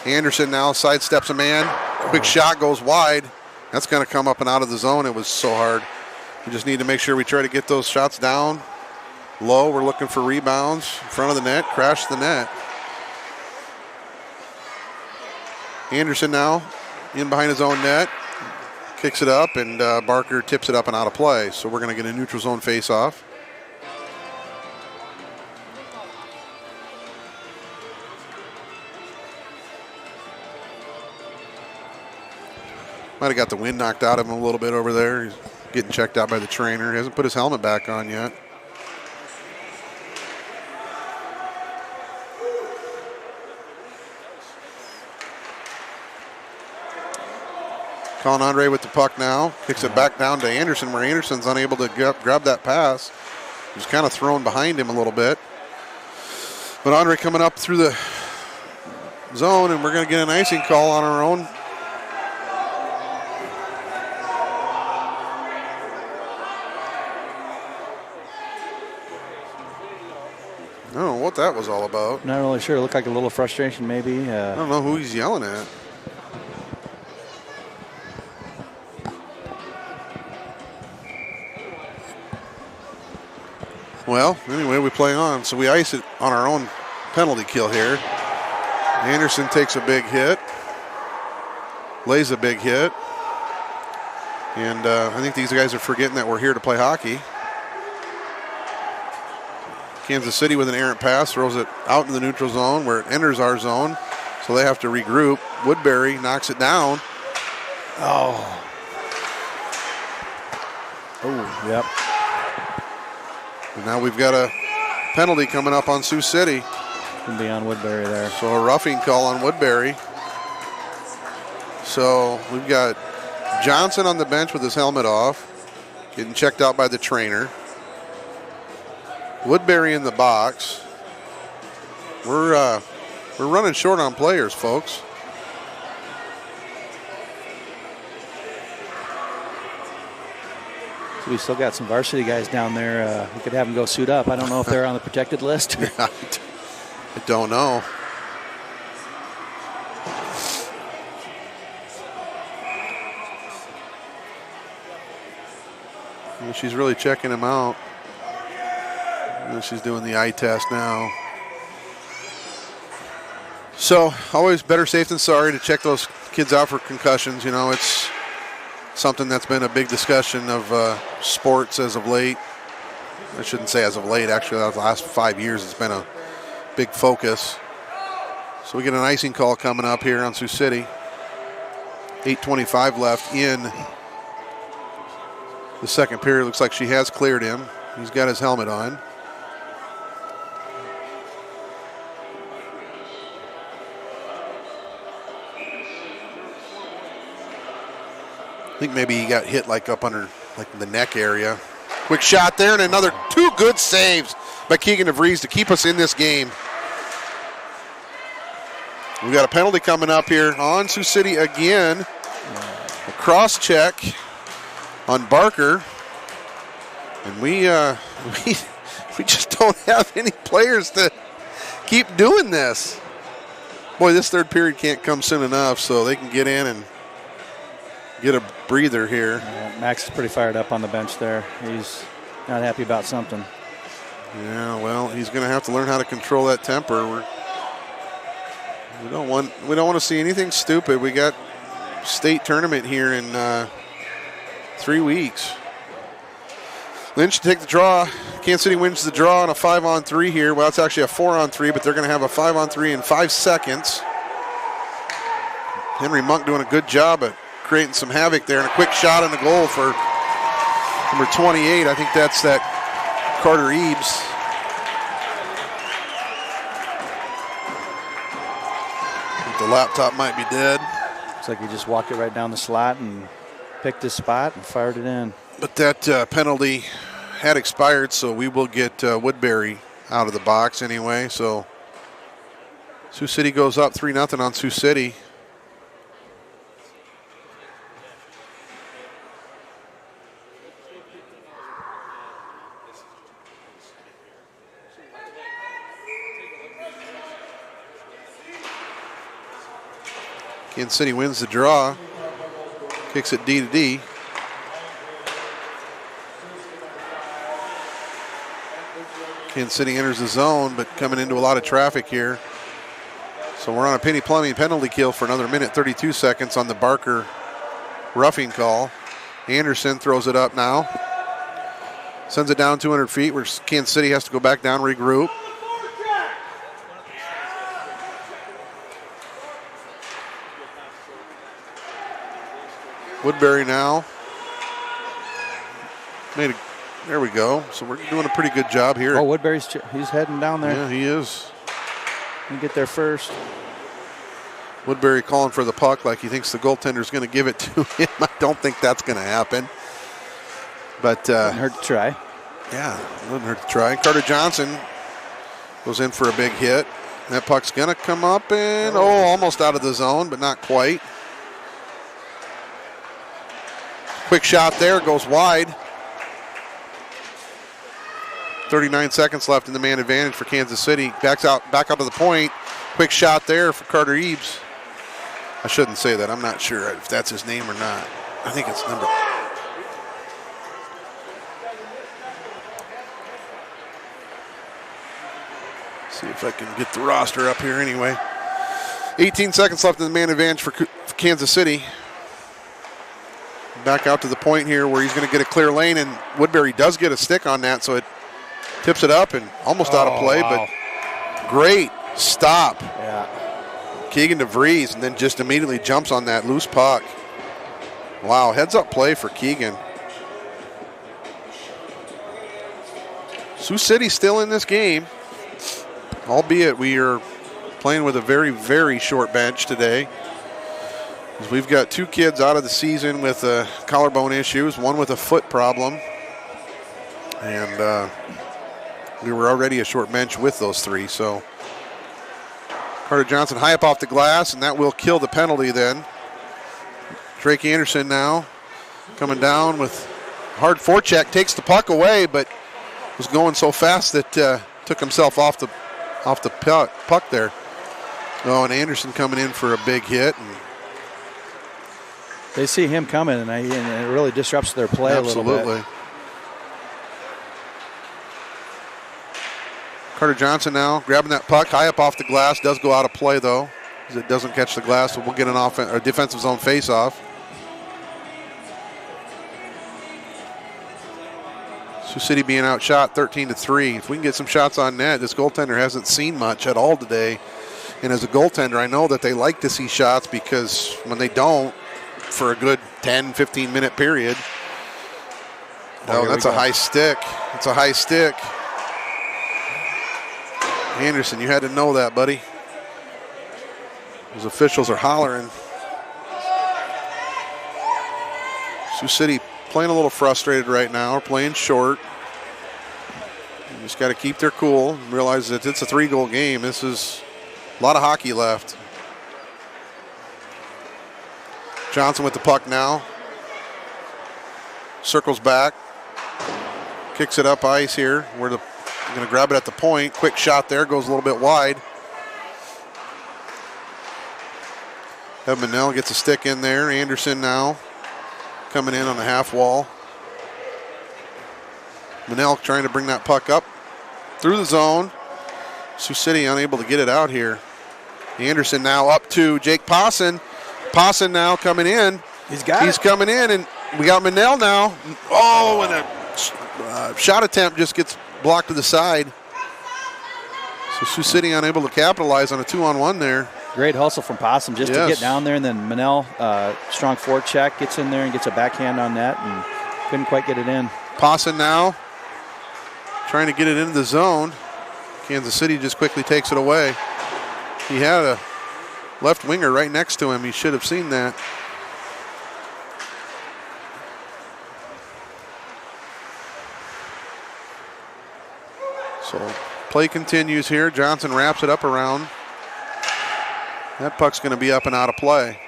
Anderson now sidesteps a man. Quick shot goes wide. That's going to come up and out of the zone. It was so hard. We just need to make sure we try to get those shots down low. We're looking for rebounds in front of the net. Crash the net. Anderson now in behind his own net. Kicks it up, and Barker tips it up and out of play. So we're going to get a neutral zone face-off. Might have got the wind knocked out of him a little bit over there. He's getting checked out by the trainer. He hasn't put his helmet back on yet. Colin Andre with the puck now. Kicks it back down to Anderson, where Anderson's unable to grab that pass. He's kind of thrown behind him a little bit. But Andre coming up through the zone, and we're going to get an icing call on our own. I don't know what that was all about. Not really sure. It looked like a little frustration maybe. I don't know who he's yelling at. Well, anyway, we play on. So we ice it on our own penalty kill here. Anderson takes a big hit. Lays a big hit. And I think these guys are forgetting that we're here to play hockey. Kansas City with an errant pass, throws it out in the neutral zone where it enters our zone. So they have to regroup. Woodbury knocks it down. Oh, yep. And now we've got a penalty coming up on Sioux City. Can be on Woodbury there. So a roughing call on Woodbury. So we've got Johnson on the bench with his helmet off, getting checked out by the trainer. Woodbury in the box. We're running short on players, folks. So we still got some varsity guys down there. We could have them go suit up. I don't know if they're on the protected list. I don't know. Well, she's really checking him out. And she's doing the eye test now. So always better safe than sorry to check those kids out for concussions. You know, it's something that's been a big discussion of sports as of late. I shouldn't say as of late, actually, the last 5 years it's been a big focus. So we get an icing call coming up here on Sioux City. 8:25 left in the second period. Looks like she has cleared him. He's got his helmet on. I think maybe he got hit like up under like the neck area. Quick shot there, and another two good saves by Keegan DeVries to keep us in this game. We got a penalty coming up here on Sioux City again. cross check on Barker. And we just don't have any players to keep doing this. Boy, this third period can't come soon enough, so they can get in and get a breather here. Max is pretty fired up on the bench there. He's not happy about something. Yeah, well, he's going to have to learn how to control that temper. We don't want to see anything stupid. We got state tournament here in 3 weeks. Lynch to take the draw. Kansas City wins the draw on a 5-on-3 here. Well, it's actually a 4-on-3, but they're going to have a 5-on-3 in 5 seconds. Henry Monk doing a good job at creating some havoc there, and a quick shot on the goal for number 28. I think that's that Carter Eaves. I think the laptop might be dead. Looks like he just walked it right down the slot and picked his spot and fired it in. But that penalty had expired, so we will get Woodbury out of the box anyway. So Sioux City goes up 3-0 on Sioux City. Kansas City wins the draw, kicks it D to D. Kansas City enters the zone, but coming into a lot of traffic here. So we're on a Penny Plumbing penalty kill for another minute, 32 seconds on the Barker roughing call. Anderson throws it up now. Sends it down 200 feet where Kansas City has to go back down, regroup. Woodbury now. There we go. So we're doing a pretty good job here. Oh, Woodbury's he's heading down there. Yeah, he is. He get there first. Woodbury calling for the puck like he thinks the goaltender's going to give it to him. I don't think that's going to happen. But Doesn't hurt to try. Yeah, doesn't hurt to try. Carter Johnson goes in for a big hit. That puck's going to come up and, almost out of the zone, but not quite. Quick shot there, goes wide. 39 seconds left in the man advantage for Kansas City. Back out to the point. Quick shot there for Carter Eaves. I shouldn't say that. I'm not sure if that's his name or not. I think it's number. See if I can get the roster up here anyway. 18 seconds left in the man advantage for Kansas City. Back out to the point here where he's going to get a clear lane, and Woodbury does get a stick on that, so it tips it up and almost out of play, wow. But great stop. Yeah. Keegan DeVries, and then just immediately jumps on that loose puck. Wow, heads up play for Keegan. Sioux City still in this game, albeit we are playing with a very, very short bench today. We've got 2 kids out of the season with collarbone issues, one with a foot problem. And we were already a short bench with those 3. So Carter Johnson high up off the glass, and that will kill the penalty then. Drake Anderson now coming down with hard forecheck, takes the puck away, but was going so fast that took himself off the puck there. Oh, and Anderson coming in for a big hit. And they see him coming, and it really disrupts their play a little bit. Absolutely. Carter Johnson now grabbing that puck high up off the glass. Does go out of play, though, as it doesn't catch the glass, so we'll get a defensive zone face-off. Sioux City being outshot 13-3. If we can get some shots on net, this goaltender hasn't seen much at all today. And as a goaltender, I know that they like to see shots, because when they don't, for a good 10, 15-minute period. Oh, that's a high stick. It's a high stick. Anderson, you had to know that, buddy. Those officials are hollering. Sioux City playing a little frustrated right now. We're playing short. You just got to keep their cool and realize that it's a 3-goal game. This is a lot of hockey left. Johnson with the puck now. circles back, kicks it up ice here. We're going to grab it at the point. Quick shot there, goes a little bit wide. Manel gets a stick in there. Anderson now coming in on the half wall. Manel trying to bring that puck up through the zone. Sioux City unable to get it out here. Anderson now up to Jake Posson. Posson now coming in. He's coming in, and we got Manel now. Oh, and a shot attempt just gets blocked to the side. So Sioux City unable to capitalize on a 2-on-1 there. Great hustle from Possum just to get down there, and then Manel, strong forecheck, gets in there and gets a backhand on that, and couldn't quite get it in. Posson now trying to get it into the zone. Kansas City just quickly takes it away. He had a left winger right next to him. He should have seen that. So play continues here. Johnson wraps it up around. That puck's going to be up and out of play.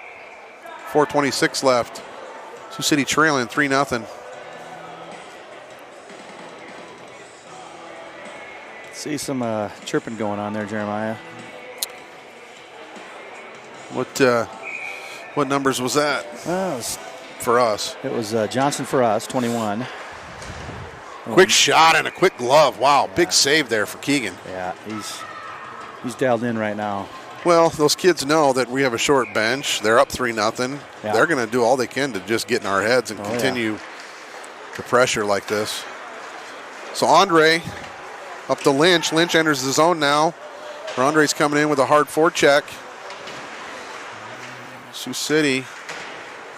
4:26 left. Sioux City trailing 3-0. See some chirping going on there, Jeremiah. What numbers was that for us? It was Johnson for us, 21. Quick shot and a quick glove. Wow, big save there for Keegan. Yeah, he's dialed in right now. Well, those kids know that we have a short bench. They're up 3-0. Yeah. They're going to do all they can to just get in our heads and continue to pressure like this. So Andre up to Lynch. Lynch enters the zone now. Andre's coming in with a hard forecheck. Sioux City,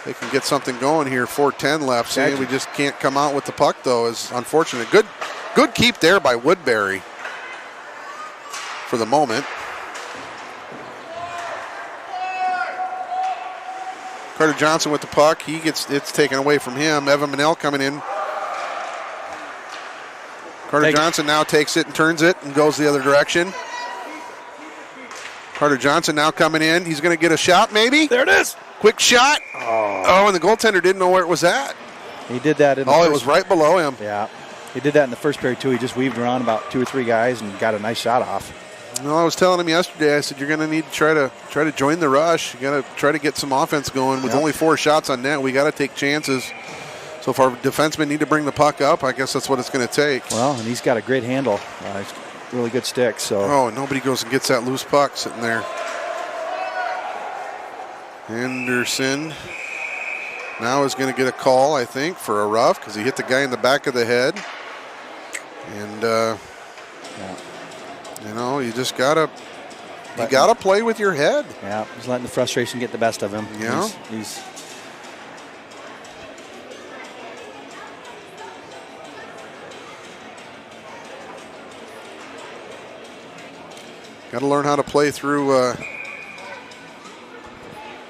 they can get something going here. 4:10 left. See, we just can't come out with the puck, though, is unfortunate. Good keep there by Woodbury for the moment. Carter Johnson with the puck. It's taken away from him. Evan Manel coming in. Carter Johnson now takes it and turns it and goes the other direction. Carter Johnson now coming in. He's going to get a shot, maybe. There it is. Quick shot. Oh, and the goaltender didn't know where it was at. He did that in the it was right below him. Yeah. He did that in the first period, too. He just weaved around about 2 or 3 guys and got a nice shot off. Well, I was telling him yesterday, I said, you're going to need to try to join the rush. You got to try to get some offense going. With only 4 shots on net, we got to take chances. So if our defensemen need to bring the puck up, I guess that's what it's going to take. Well, and he's got a great handle. Really good stick. So. Nobody goes and gets that loose puck sitting there. Anderson now is going to get a call, I think, for a rough because he hit the guy in the back of the head. And, you just got to play with your head. Yeah, he's letting the frustration get the best of him. Yeah. He's got to learn how to play through.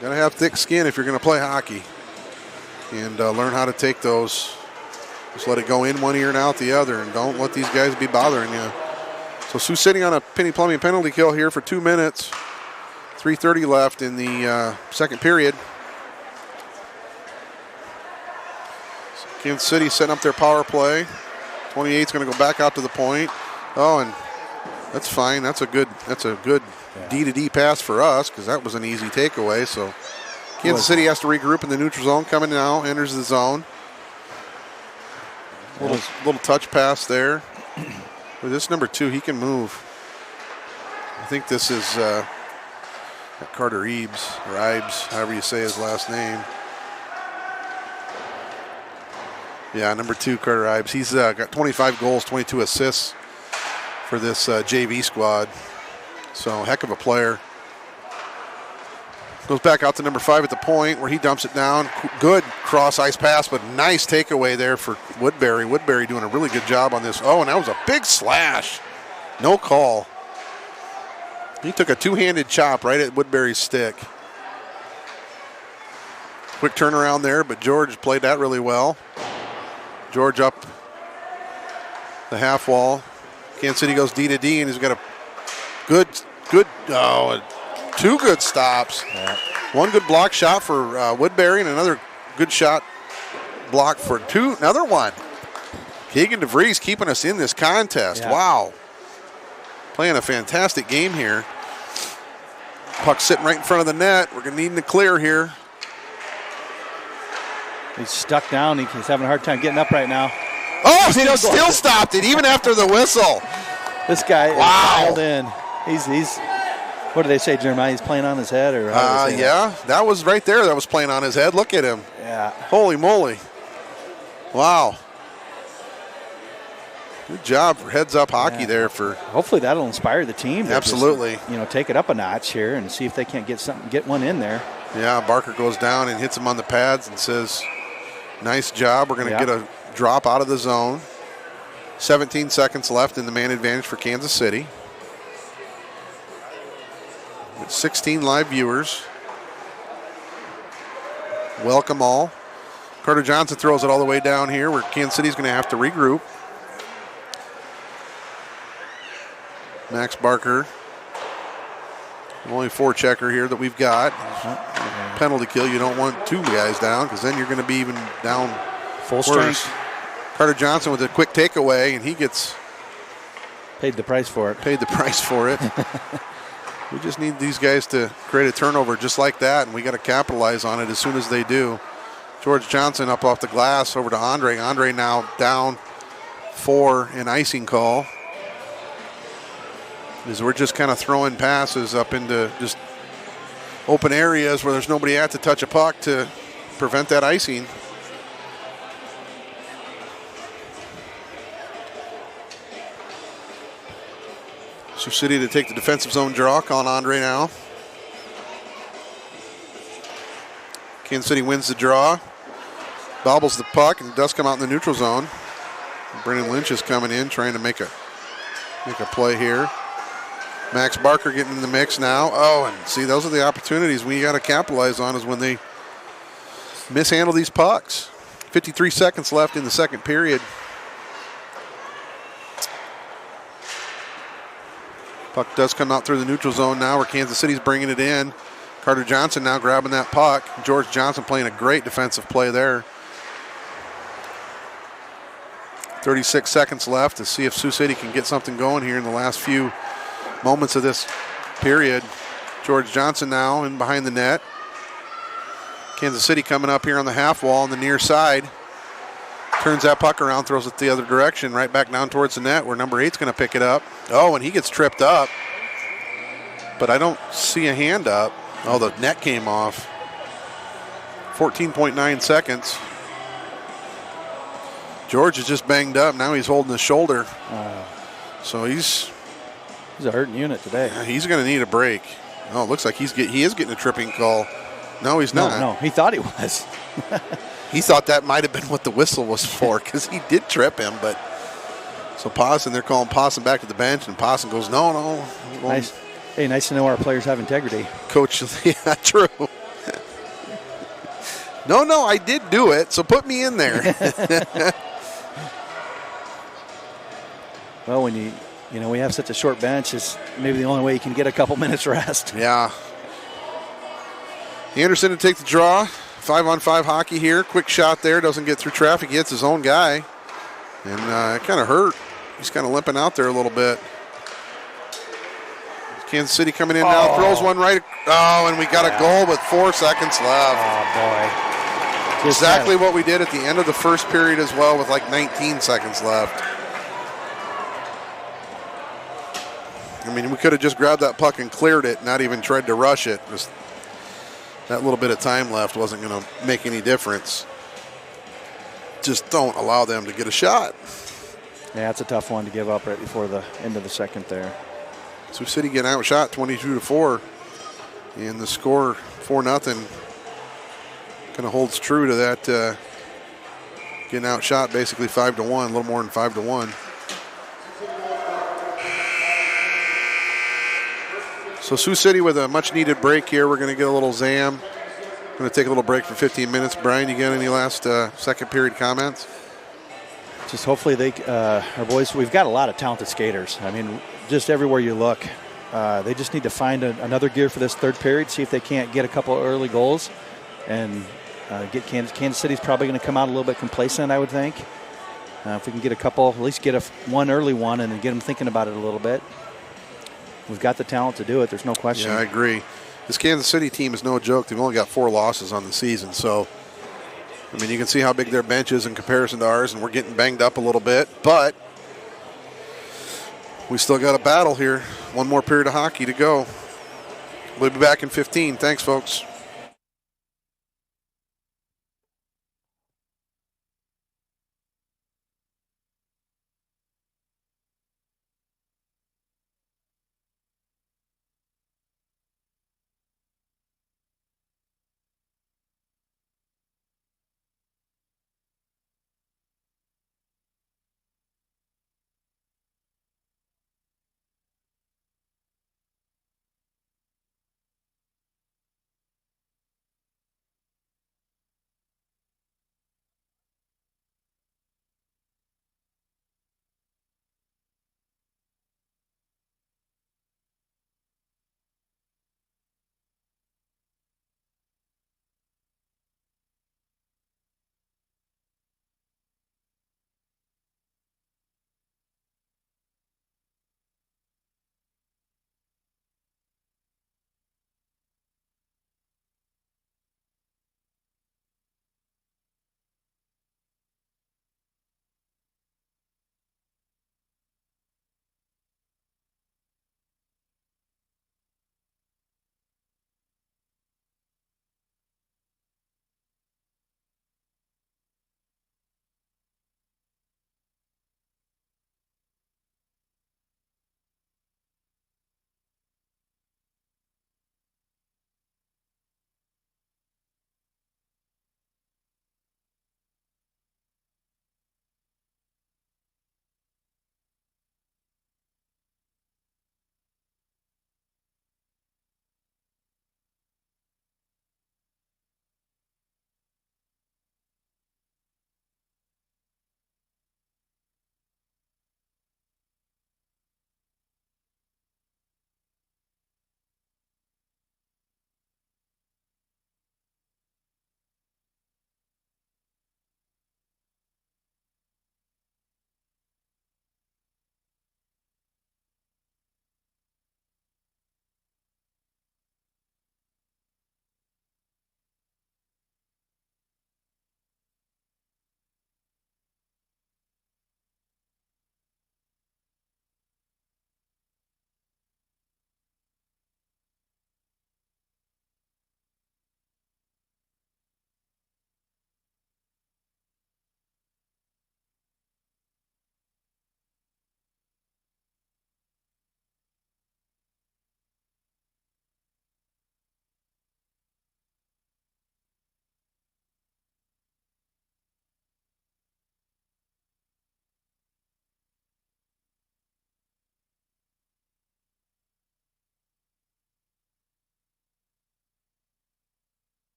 Got to have thick skin if you're going to play hockey, and learn how to take those. Just let it go in one ear and out the other, and don't let these guys be bothering you. So Sioux City on a Penny Plumbing penalty kill here for 2 minutes. 3:30 left in the second period. So Kansas City setting up their power play. 28's going to go back out to the point. And that's fine. That's a good D-to-D pass for us because that was an easy takeaway. So Kansas City has to regroup in the neutral zone. Coming now, enters the zone. Little touch pass there. With this number 2, he can move. I think this is Carter Eaves, or Ibes, however you say his last name. Yeah, number 2, Carter Ibes. He's got 25 goals, 22 assists for this JV squad. So, heck of a player. Goes back out to number 5 at the point where he dumps it down. Good cross ice pass, but nice takeaway there for Woodbury. Woodbury doing a really good job on this. And that was a big slash. No call. He took a 2-handed chop right at Woodbury's stick. Quick turnaround there, but George played that really well. George up the half wall. Kansas City goes D-to-D, and he's got a good 2 good stops. Yeah. 1 good block shot for Woodbury and another good shot block for two. Another one. Keegan DeVries keeping us in this contest. Yeah. Wow. Playing a fantastic game here. Puck sitting right in front of the net. We're going to need him to clear here. He's stuck down. He's having a hard time getting up right now. Oh, he still stopped it, even after the whistle. This guy is Wow. dialed in. He's what do they say, Jeremiah? He's playing on his head? Or how do they say Yeah, that was right there. That was playing on his head. Look at him. Yeah. Holy moly. Wow. Good job for heads-up hockey there. For Hopefully that'll inspire the team to Absolutely. just, take it up a notch here and see if they can't get one in there. Yeah, Barker goes down and hits him on the pads and says, nice job. We're going to get a drop out of the zone. 17 seconds left in the man advantage for Kansas City. With 16 live viewers. Welcome all. Carter Johnson throws it all the way down here where Kansas City's going to have to regroup. Max Barker. Only four-checker here that we've got. Penalty kill. You don't want two guys down because then you're going to be even down Full strength. Carter Johnson with a quick takeaway, and he gets paid the price for it. We just need these guys to create a turnover just like that, and we got to capitalize on it as soon as they do. George Johnson up off the glass over to Andre. Andre now down for an icing call. As we're just kind of throwing passes up into just open areas where there's nobody at to touch a puck to prevent that icing. Sioux City to take the defensive zone draw, calling Andre now. Kansas City wins the draw, bobbles the puck, and does come out in the neutral zone. Brennan Lynch is coming in, trying to make a play here. Max Barker getting in the mix now. Oh, and see, those are the opportunities we got to capitalize on is when they mishandle these pucks. 53 seconds left in the second period. Puck does come out through the neutral zone now where Kansas City's bringing it in. Carter Johnson now grabbing that puck. George Johnson playing a great defensive play there. 36 seconds left to see if Sioux City can get something going here in the last few moments of this period. George Johnson now in behind the net. Kansas City coming up here on the half wall on the near side. Turns that puck around, throws it the other direction, right back down towards the net where number 8's going to pick it up. Oh, and he gets tripped up. But I don't see a hand up. Oh, the net came off. 14.9 seconds. George is just banged up. Now he's holding his shoulder. So he's a hurting unit today. He's going to need a break. Oh, it looks like he is getting a tripping call. No, he's not. No, he thought he was. He thought that might have been what the whistle was for because he did trip him. But so Pawson, they're calling Pawson back to the bench, and Pawson goes, no. Nice. Hey, nice to know our players have integrity. Coach, yeah, true. No, I did do it, so put me in there. Well, when we have such a short bench, it's maybe the only way you can get a couple minutes rest. Yeah. Anderson to take the draw. 5-on-5 hockey here. Quick shot there. Doesn't get through traffic. He hits his own guy. And it kind of hurt. He's kind of limping out there a little bit. Kansas City coming in now. Throws one right. Oh, and we got a goal with 4 seconds left. Oh, boy. Exactly what we did at the end of the first period as well with like 19 seconds left. I mean, we could have just grabbed that puck and cleared it, not even tried to rush it. Just that little bit of time left wasn't going to make any difference. Just don't allow them to get a shot. Yeah, it's a tough one to give up right before the end of the second there. Sioux City getting outshot 22-4. And the score 4-0 kind of holds true to that. Getting outshot basically 5-1, a little more than 5-1. So Sioux City with a much-needed break here. We're going to get a little zam. Going to take a little break for 15 minutes. Brian, you got any last second period comments? Just hopefully our boys, we've got a lot of talented skaters. I mean, just everywhere you look, they just need to find another gear for this third period, see if they can't get a couple early goals. And get Kansas City's probably going to come out a little bit complacent, I would think. If we can get a couple, at least get one early one and then get them thinking about it a little bit. We've got the talent to do it. There's no question. Yeah, I agree. This Kansas City team is no joke. They've only got 4 losses on the season. So, I mean, you can see how big their bench is in comparison to ours, and we're getting banged up a little bit. But we still got a battle here. One more period of hockey to go. We'll be back in 15. Thanks, folks.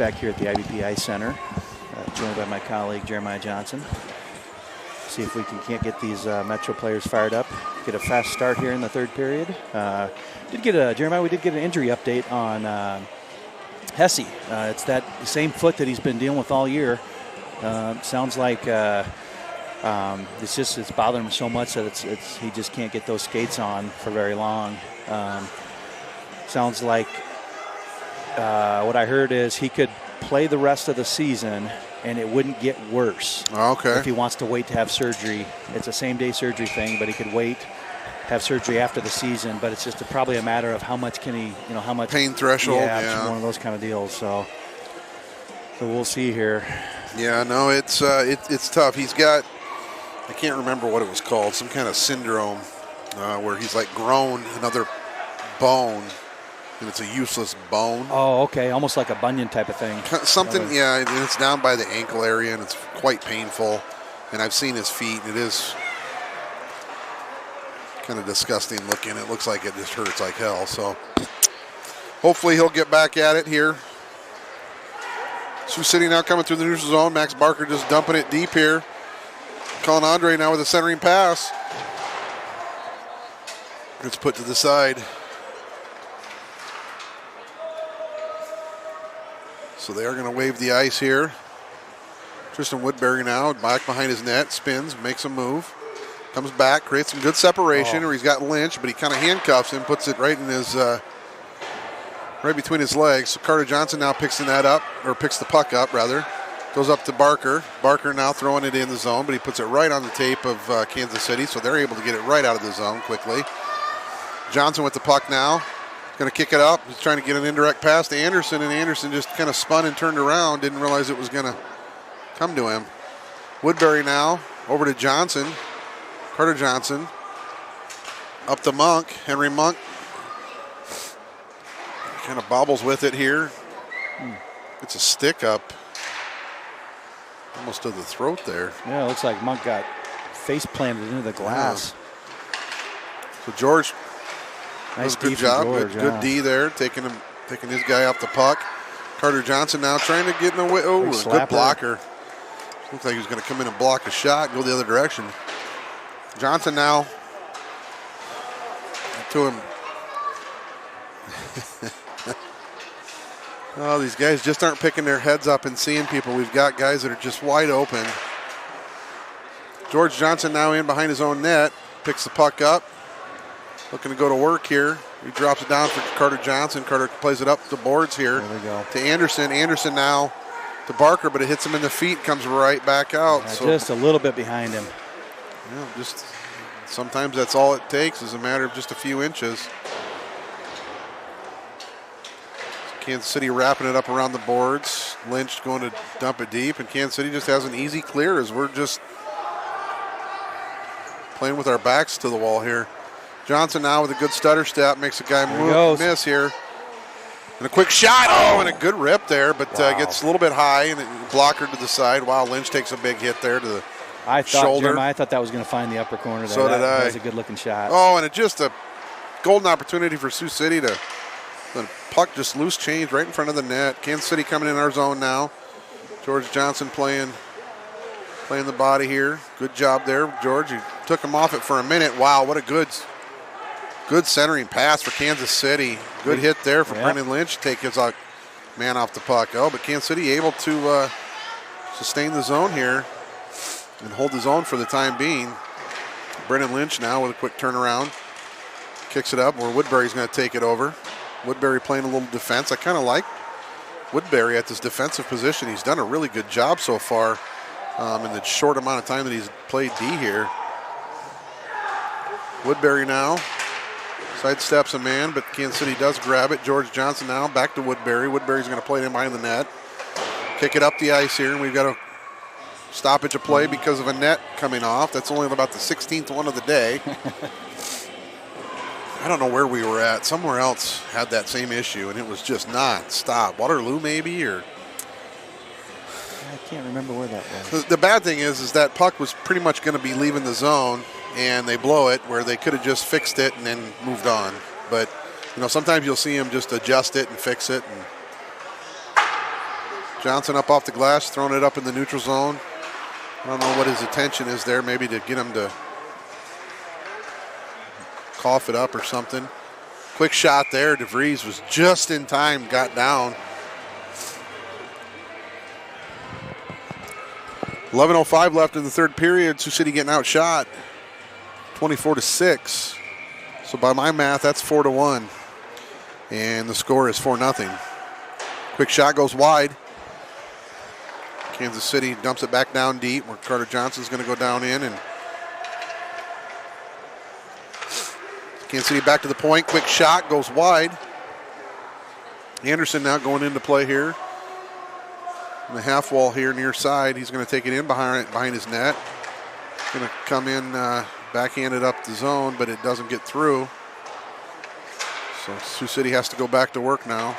back here at the IBP Ice Center, joined by my colleague Jeremiah Johnson. See if we can't get these Metro players fired up. Get a fast start here in the third period. Jeremiah, we did get an injury update on Hesse. It's that same foot that he's been dealing with all year. Sounds like it's bothering him so much that he just can't get those skates on for very long. Sounds like what I heard is he could play the rest of the season and it wouldn't get worse. Okay. If he wants to wait to have surgery. It's a same-day surgery thing, but he could wait, have surgery after the season. But it's just probably a matter of how much can he, how much pain threshold. Yeah, one of those kind of deals. So we'll see here. Yeah, no, it's tough. He's got, I can't remember what it was called, some kind of syndrome where he's like grown another bone. And it's a useless bone. Oh, okay. Almost like a bunion type of thing. Something, yeah. And it's down by the ankle area, and it's quite painful. And I've seen his feet, and it is kind of disgusting looking. It looks like it just hurts like hell. So hopefully he'll get back at it here. Sioux City now coming through the neutral zone. Max Barker just dumping it deep here. Colin Andre now with a centering pass. It's put to the side. So they are going to wave the ice here. Tristan Woodbury now back behind his net, spins, makes a move, comes back, creates some good separation, or he's got Lynch, but he kind of handcuffs him, puts it right in his, right between his legs. So Carter Johnson now picks the puck up rather, goes up to Barker. Barker now throwing it in the zone, but he puts it right on the tape of Kansas City, so they're able to get it right out of the zone quickly. Johnson with the puck now. Going to kick it up. He's trying to get an indirect pass to Anderson, and Anderson just kind of spun and turned around. Didn't realize it was going to come to him. Woodbury now over to Johnson. Carter Johnson. Up to Monk. Henry Monk kind of bobbles with it here. It's a stick up. Almost to the throat there. Yeah, it looks like Monk got face planted into the glass. Yeah. So George. Nice good job. Good D there, taking his guy off the puck. Carter Johnson now trying to get in the way. Oh, a good blocker. Looks like he was going to come in and block a shot, go the other direction. Johnson now to him. Oh, these guys just aren't picking their heads up and seeing people. We've got guys that are just wide open. George Johnson now in behind his own net, picks the puck up. Looking to go to work here. He drops it down for Carter Johnson. Carter plays it up the boards here to Anderson. Anderson now to Barker, but it hits him in the feet, comes right back out. Yeah, so just a little bit behind him. Yeah, just sometimes that's all it takes is a matter of just a few inches. So Kansas City wrapping it up around the boards. Lynch going to dump it deep, and Kansas City just has an easy clear as we're just playing with our backs to the wall here. Johnson now with a good stutter step, makes a guy miss here. And a quick shot, and a good rip there, but gets a little bit high and blocker to the side. Wow, Lynch takes a big hit there to the shoulder. Jeremiah, I thought that was going to find the upper corner there. So did I. That was a good looking shot. Oh, and it's just a golden opportunity for Sioux City to, the puck just loose change right in front of the net. Kansas City coming in our zone now. George Johnson playing the body here. Good job there, George. He took him off it for a minute. Wow, what a good centering pass for Kansas City. Good hit there for Brendan Lynch. Take his man off the puck. Oh, but Kansas City able to sustain the zone here and hold the zone for the time being. Brendan Lynch now with a quick turnaround. Kicks it up where Woodbury's going to take it over. Woodbury playing a little defense. I kind of like Woodbury at this defensive position. He's done a really good job so far in the short amount of time that he's played D here. Woodbury now. Sidesteps a man, but Kansas City does grab it. George Johnson now back to Woodbury. Woodbury's going to play it in behind the net. Kick it up the ice here, and we've got a stoppage of play because of a net coming off. That's only about the 16th one of the day. I don't know where we were at. Somewhere else had that same issue, and it was just not stop. Waterloo maybe, or I can't remember where that was. The bad thing is that puck was pretty much going to be leaving the zone, and they blow it where they could have just fixed it and then moved on. But, sometimes you'll see them just adjust it and fix it. And Johnson up off the glass, throwing it up in the neutral zone. I don't know what his intention is there, maybe to get him to cough it up or something. Quick shot there. DeVries was just in time, got down. 11:05 left in the third period. Sioux City getting outshot 24-6. So by my math, that's 4-1. And the score is 4-0. Quick shot goes wide. Kansas City dumps it back down deep where Carter Johnson's going to go down in. And Kansas City back to the point. Quick shot goes wide. Anderson now going into play here. On the half wall here near side. He's going to take it in behind his net. Going to come in, backhand it up the zone, but it doesn't get through. So Sioux City has to go back to work now.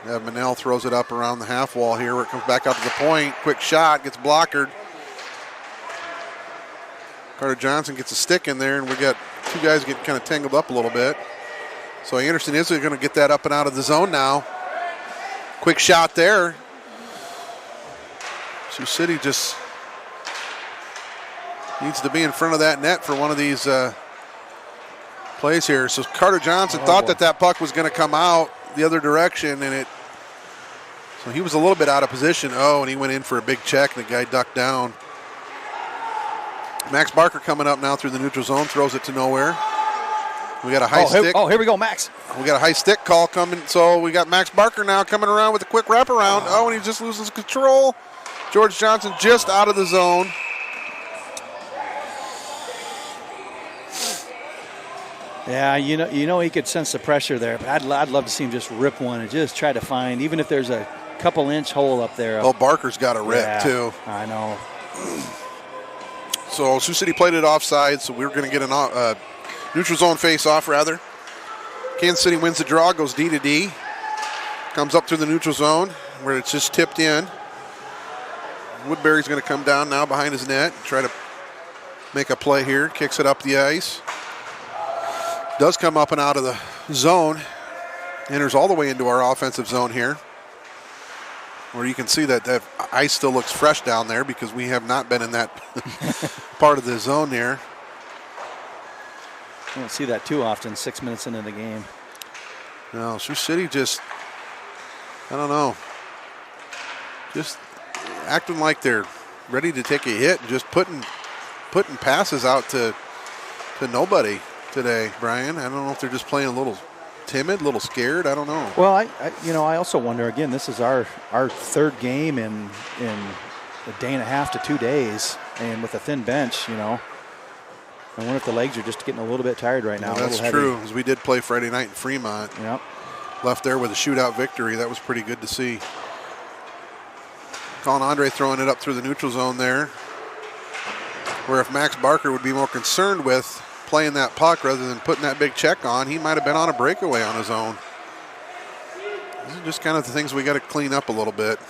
Manel throws it up around the half wall here where it comes back out to the point. Quick shot, gets blockered. Carter Johnson gets a stick in there, and we got two guys getting kind of tangled up a little bit. So Anderson is going to get that up and out of the zone now. Quick shot there. Sioux City just needs to be in front of that net for one of these plays here. So Carter Johnson thought that puck was going to come out the other direction, and so he was a little bit out of position. And he went in for a big check, and the guy ducked down. Max Barker coming up now through the neutral zone, throws it to nowhere. We got a high stick. Here we go, Max. We got a high stick call coming, so we got Max Barker now coming around with a quick wraparound. And he just loses control. George Johnson just out of the zone. Yeah, you know he could sense the pressure there, but I'd love to see him just rip one and just try to find, even if there's a couple-inch hole up there. Barker's got a rip, too. I know. So Sioux City played it offside, so we were going to get a neutral zone face-off, rather. Kansas City wins the draw, goes D to D. Comes up through the neutral zone where it's just tipped in. Woodbury's going to come down now behind his net, try to make a play here. Kicks it up the ice. Does come up and out of the zone. Enters all the way into our offensive zone here, where you can see that ice still looks fresh down there because we have not been in that part of the zone here. You don't see that too often 6 minutes into the game. No, Sioux City just, I don't know, just acting like they're ready to take a hit and just putting passes out to nobody today, Brian. I don't know if they're just playing a little timid, a little scared. I don't know. Well, I also wonder, again, this is our third game in a day and a half to 2 days, and with a thin bench, I wonder if the legs are just getting a little bit tired right now. Well, that's true, because we did play Friday night in Fremont. Yep. Left there with a shootout victory. That was pretty good to see. Colin Andre throwing it up through the neutral zone there, where if Max Barker would be more concerned with playing that puck rather than putting that big check on, he might have been on a breakaway on his own. These are just kind of the things we got to clean up a little bit.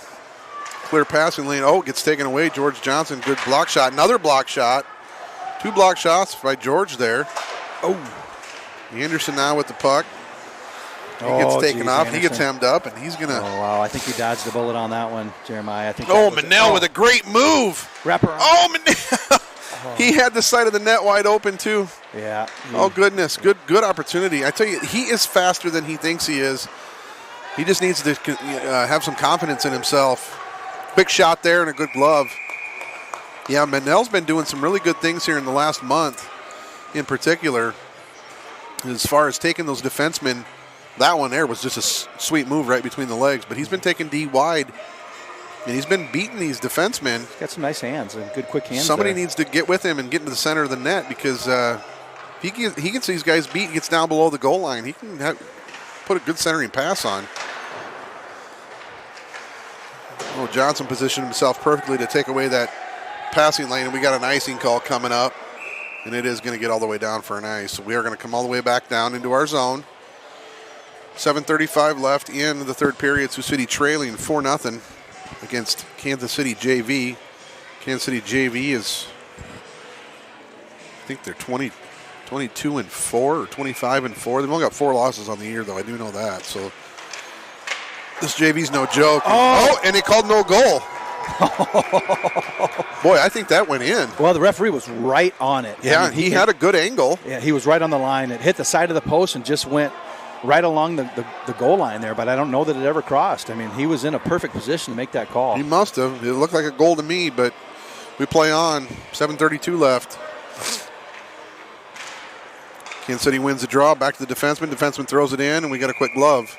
Clear passing lane. Gets taken away. George Johnson, good block shot. Another block shot. 2 block shots by George there. Anderson now with the puck. He gets taken off. Anderson. He gets hemmed up, and he's going to. Oh, wow. I think he dodged the bullet on that one, Jeremiah. I think. Manel with a great move. Wraparound. Manel. He had the side of the net wide open, too. Yeah. Oh, goodness. Good opportunity. I tell you, he is faster than he thinks he is. He just needs to have some confidence in himself. Quick shot there and a good glove. Yeah, Manel's been doing some really good things here in the last month in particular. As far as taking those defensemen, that one there was just a sweet move right between the legs. But he's been taking D wide, and he's been beating these defensemen. He's got some nice hands and good quick hands. Somebody needs to get with him and get into the center of the net, because he gets these guys beat, gets down below the goal line. He can put a good centering pass on. Johnson positioned himself perfectly to take away that passing lane, and we got an icing call coming up, and it is going to get all the way down for an ice. So we are going to come all the way back down into our zone. 7:35 left in the third period. Sioux City trailing 4-0 against Kansas City JV. Kansas City JV is, I think they're 22-4 or 25-4. They've only got 4 losses on the year, though. I do know that. So This JV's no joke. Oh, and they called no goal. Boy, I think that went in. Well, the referee was right on it. Yeah, I mean, he had a good angle. Yeah, he was right on the line. It hit the side of the post and just went right along the goal line there, but I don't know that it ever crossed. I mean, he was in a perfect position to make that call. He must have. It looked like a goal to me, but we play on. 7:32 left. Kansas City wins the draw. Back to the defenseman. Defenseman throws it in, and we got a quick glove.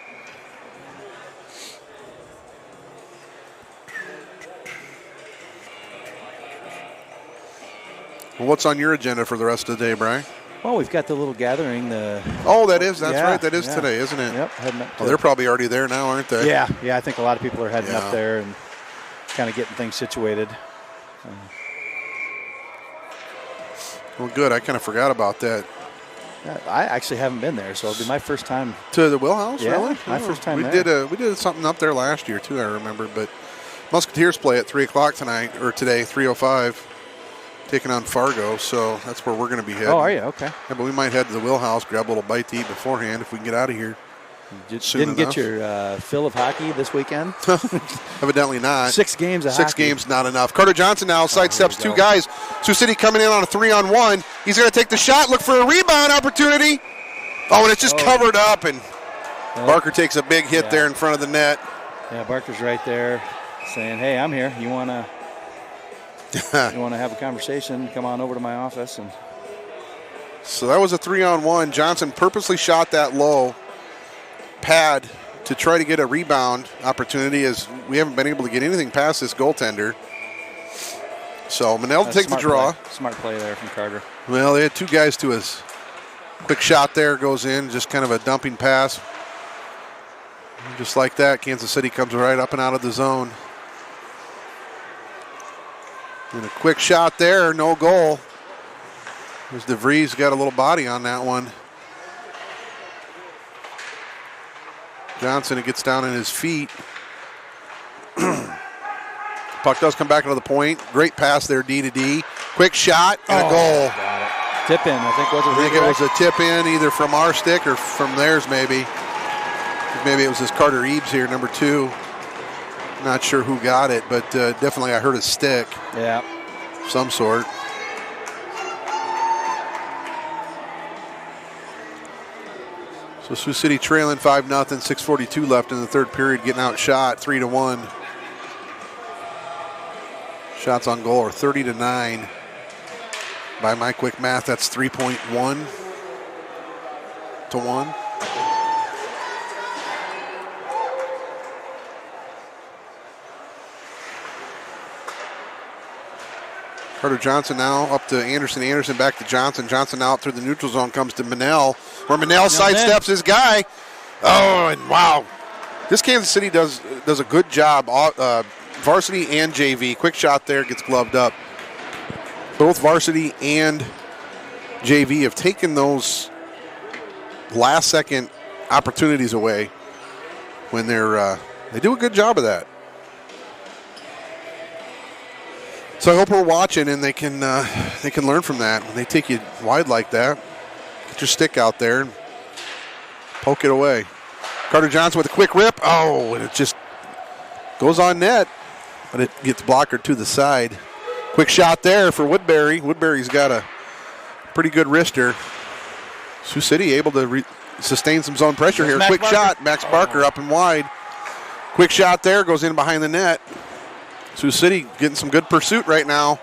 Well, what's on your agenda for the rest of the day, Brian? Well, we've got the little gathering. That's right. That is today, isn't it? Yep. Heading up. Well, they're probably already there now, aren't they? Yeah. I think a lot of people are heading up there and kind of getting things situated. Well, good. I kind of forgot about that. I actually haven't been there, so it'll be my first time. To the Wheelhouse, yeah, really? my first time we there. We did something up there last year, too, I remember. But Musketeers play at 3 o'clock tonight, or today, 3:05. Taking on Fargo, so that's where we're going to be heading. Oh, are you? Okay. Yeah, but we might head to the Wheelhouse, grab a little bite to eat beforehand if we can get out of here. Didn't get your fill of hockey this weekend? Evidently not. 6 games of 6 hockey. games, not enough. Carter Johnson now sidesteps 2 guys. Sioux City coming in on a 3-on-1. He's going to take the shot, look for a rebound opportunity. Oh, and it's just covered up, and Barker takes a big hit there in front of the net. Yeah, Barker's right there saying, hey, I'm here. You want to have a conversation, come on over to my office. And so that was a 3-on-1. Johnson purposely shot that low pad to try to get a rebound opportunity, as we haven't been able to get anything past this goaltender. So Manel to take the draw. Smart play there from Carter. Well, they had 2 guys to his quick shot there, goes in, just kind of a dumping pass. And just like that, Kansas City comes right up and out of the zone. And a quick shot there, no goal. There's DeVries, got a little body on that one. Johnson, it gets down on his feet. Puck does come back into the point. Great pass there, D to D. Quick shot and a goal. Got it. Tip in, I think. I think it was a tip in either from our stick or from theirs maybe. Maybe it was this Carter Eaves here, number 2. Not sure who got it, but definitely I heard a stick. Yeah. Of some sort. So Sioux City trailing 5-0, 6:42 left in the third period, getting outshot 3-1. Shots on goal are 30-9. By my quick math, that's 3.1 to 1. Carter Johnson now up to Anderson. Anderson back to Johnson. Johnson now up through the neutral zone, comes to Manel, where Manel sidesteps his guy. Oh, and wow. This Kansas City does a good job, varsity and JV. Quick shot there, gets gloved up. Both varsity and JV have taken those last-second opportunities away when they do a good job of that. So I hope we're watching and they can learn from that. When they take you wide like that, get your stick out there and poke it away. Carter Johnson with a quick rip. Oh, and it just goes on net, but it gets blockered to the side. Quick shot there for Woodbury. Woodbury's got a pretty good wrister. Sioux City able to sustain some zone pressure here. Quick shot, Max Barker up and wide. Quick shot there, goes in behind the net. Sioux City getting some good pursuit right now.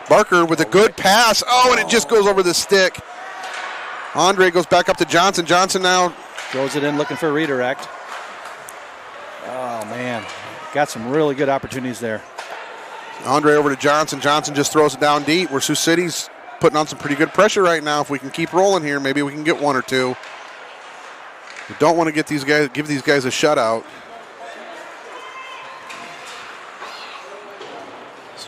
Barker with a good pass. Oh, and it just goes over the stick. Andre goes back up to Johnson. Johnson now throws it in, looking for a redirect. Oh, man. Got some really good opportunities there. Andre over to Johnson. Johnson just throws it down deep, where Sioux City's putting on some pretty good pressure right now. If we can keep rolling here, maybe we can get 1 or 2. We don't want to give these guys a shutout.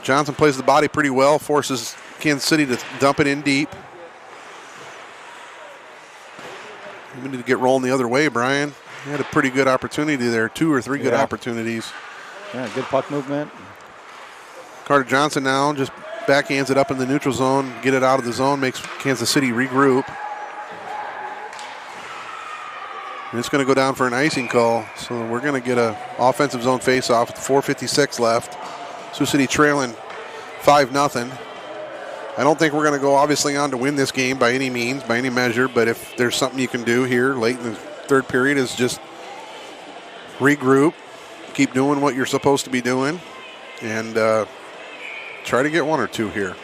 Johnson plays the body pretty well, forces Kansas City to dump it in deep. We need to get rolling the other way, Brian. He had a pretty good opportunity there, 2 or 3 good opportunities. Yeah, good puck movement. Carter Johnson now just backhands it up in the neutral zone, get it out of the zone, makes Kansas City regroup. And it's going to go down for an icing call. So we're going to get a offensive zone face-off with 4:56 left. Sioux City trailing 5-0. I don't think we're going to go obviously on to win this game by any means, by any measure, but if there's something you can do here late in the third period is just regroup, keep doing what you're supposed to be doing, and try to get one or two here.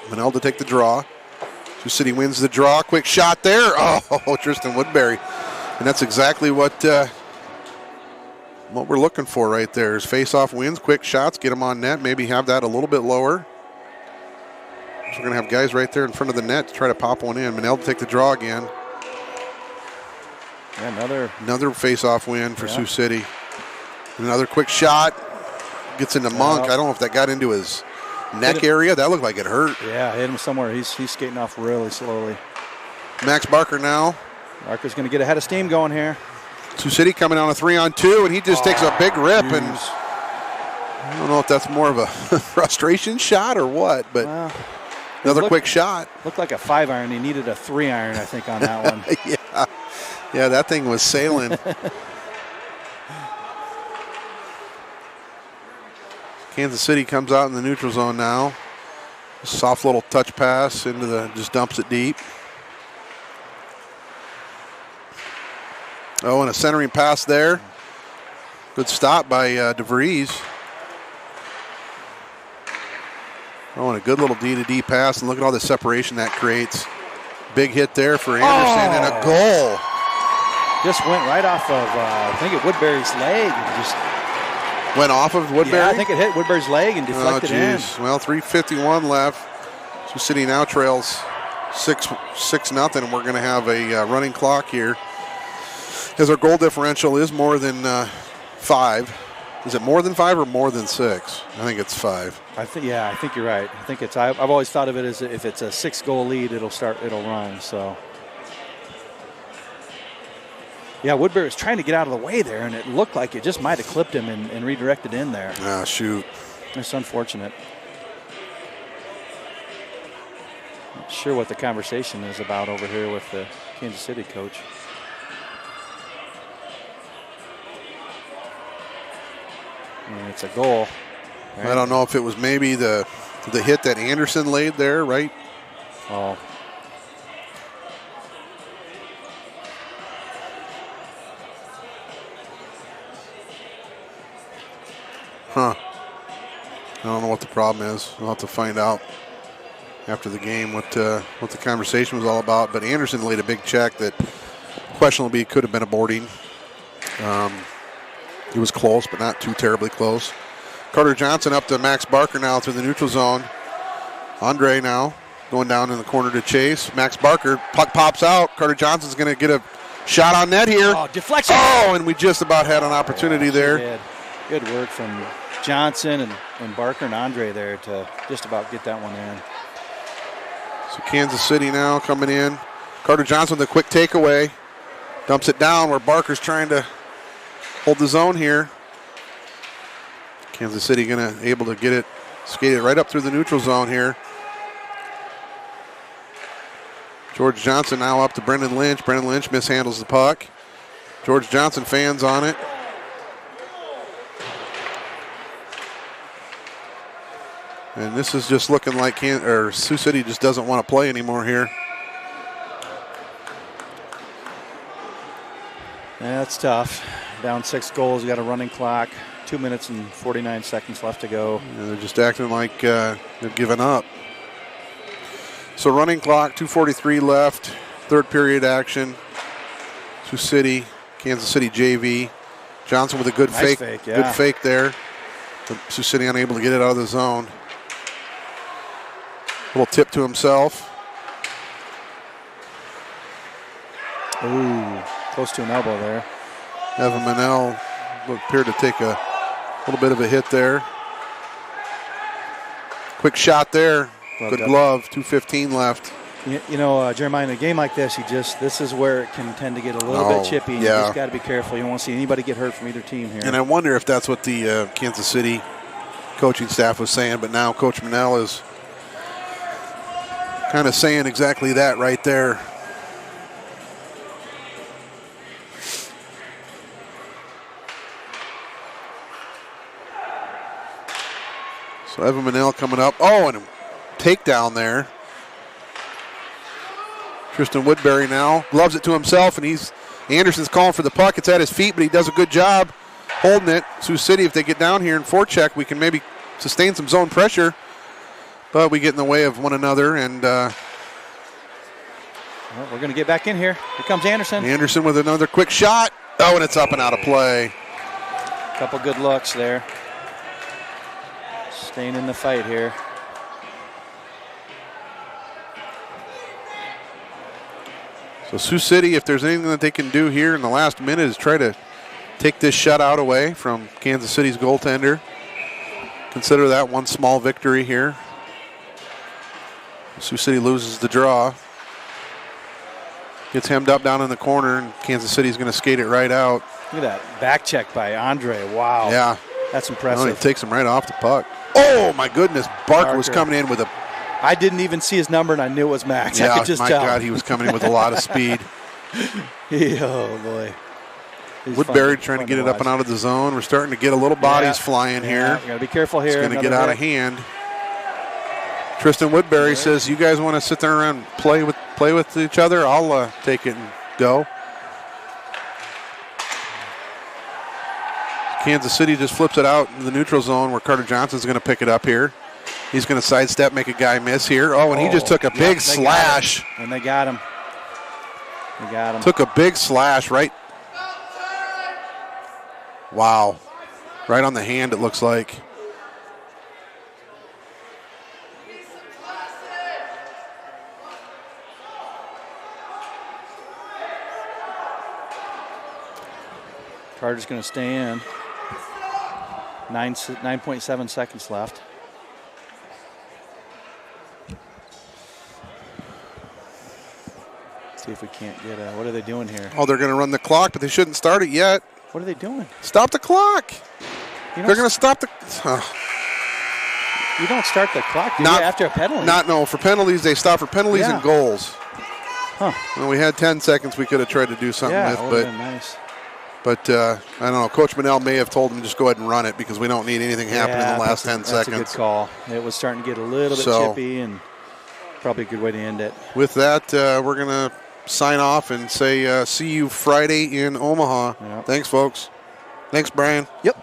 Manel to take the draw. Sioux City wins the draw. Quick shot there. Oh, Tristan Woodbury. And that's exactly what we're looking for right there is face-off wins, quick shots, get them on net, maybe have that a little bit lower. So we're going to have guys right there in front of the net to try to pop one in. Manel to take the draw again. Yeah, another face-off win for Sioux City. Another quick shot. Gets into Monk. I don't know if that got into his neck area. That looked like it hurt. Yeah, hit him somewhere. He's skating off really slowly. Max Barker now. Barker's going to get ahead of steam going here. Sioux City coming on a 3-on-2, and he just takes a big rip. And I don't know if that's more of a frustration shot or what, but another quick shot. Looked like a 5-iron. He needed a 3-iron, I think, on that one. Yeah, that thing was sailing. Kansas City comes out in the neutral zone now. Soft little touch pass into just dumps it deep. Oh, and a centering pass there. Good stop by DeVries. Oh, and a good little D-to-D pass, and look at all the separation that creates. Big hit there for Anderson, and a goal. Just went right off of, I think, Woodbury's leg. And just went off of Woodbury? Yeah, I think it hit Woodbury's leg and deflected in. Well, 3:51 left. Sioux City now trails 6-0, and we're going to have a running clock here. Because our goal differential is more than 5. Is it more than 5 or more than 6? I think it's 5. I think you're right. I think it's. I've always thought of it as if it's a 6-goal lead, it'll run. So. Yeah, Woodbury was trying to get out of the way there, and it looked like it just might have clipped him and redirected in there. Ah, shoot. It's unfortunate. Not sure what the conversation is about over here with the Kansas City coach. And it's a goal. Right? I don't know if it was maybe the hit that Anderson laid there, right? Oh. Huh. I don't know what the problem is. We'll have to find out after the game what the conversation was all about. But Anderson laid a big check that questionably could have been a boarding. It was close, but not too terribly close. Carter Johnson up to Max Barker now through the neutral zone. Andre now going down in the corner to chase. Max Barker, puck pops out. Carter Johnson's going to get a shot on net here. Oh, deflection. Oh, and we just about had an opportunity there. Good work from Johnson and Barker and Andre there to just about get that one in. So Kansas City now coming in. Carter Johnson with a quick takeaway. Dumps it down where Barker's trying to hold the zone here. Kansas City able to get it, skate it right up through the neutral zone here. George Johnson now up to Brendan Lynch. Brendan Lynch mishandles the puck. George Johnson fans on it. And this is just looking like Sioux City just doesn't want to play anymore here. Yeah, that's tough. Down 6 goals, you got a running clock. 2 minutes and 49 seconds left to go. Yeah, they're just acting like they've given up. So running clock, 2:43 left. Third period action. Sioux City, Kansas City JV. Johnson with a good nice fake. Yeah. Good fake there. But Sioux City unable to get it out of the zone. Little tip to himself. Ooh, close to an elbow there. Evan Manel appeared to take a little bit of a hit there. Quick shot there. Good glove. 2:15 left. You know, Jeremiah, in a game like this, this is where it can tend to get a little bit chippy. Yeah. You just got to be careful. You don't want to see anybody get hurt from either team here. And I wonder if that's what the Kansas City coaching staff was saying, but now Coach Manel is kind of saying exactly that right there. So Evan Manell coming up. Oh, and a takedown there. Tristan Woodbury now gloves it to himself, and Anderson's calling for the puck. It's at his feet, but he does a good job holding it. Sioux City, if they get down here and forecheck, we can maybe sustain some zone pressure, but we get in the way of one another, and well, we're going to get back in here. Here comes Anderson. Anderson with another quick shot. Oh, and it's up and out of play. Couple good looks there. Staying in the fight here. So Sioux City, if there's anything that they can do here in the last minute, is try to take this shutout away from Kansas City's goaltender. Consider that one small victory here. Sioux City loses the draw. Gets hemmed up down in the corner, and Kansas City's going to skate it right out. Look at that back check by Andre. Wow. Yeah. That's Oh, impressive. he takes him right off the puck. Oh, my goodness. Barker was coming in with a... I didn't even see his number, and I knew it was Max. Yeah, I could just my tell. God, he was coming in with a lot of speed. Oh, boy. He's Woodbury fun- trying to fun get it up watch. and out of the zone. We're starting to get a little bodies flying here. You got to be careful here. It's going to get Another out of hit. hand. Tristan Woodbury says, "You guys want to sit there around and play with each other? I'll take it and go." Kansas City just flips it out in the neutral zone where Carter Johnson's going to pick it up here. He's going to sidestep, make a guy miss here. Oh, and he just took a big slash. And they got him. They got him. Took a big slash right. Wow. Right on the hand, it looks like. Carter's going to stay in. 9.7 seconds left. See if we can't get what are they doing here? Oh, they're going to run the clock, but they shouldn't start it yet. What are they doing? Stop the clock. You They're going to stop the... You don't start the clock, do Not- you, after a penalty? No, for penalties, they stop for penalties Yeah. and goals. Huh. When we had 10 seconds we could have tried to do something Yeah, with, that would have been nice. but I don't know. Coach Manell may have told him just go ahead and run it because we don't need anything happen in the last 10 That's seconds. a good call. It was starting to get a little bit So- chippy, and probably a good way to end it. With that, we're going to sign off and say see you Friday in Omaha. Yep. Thanks, folks. Thanks, Brian. Yep.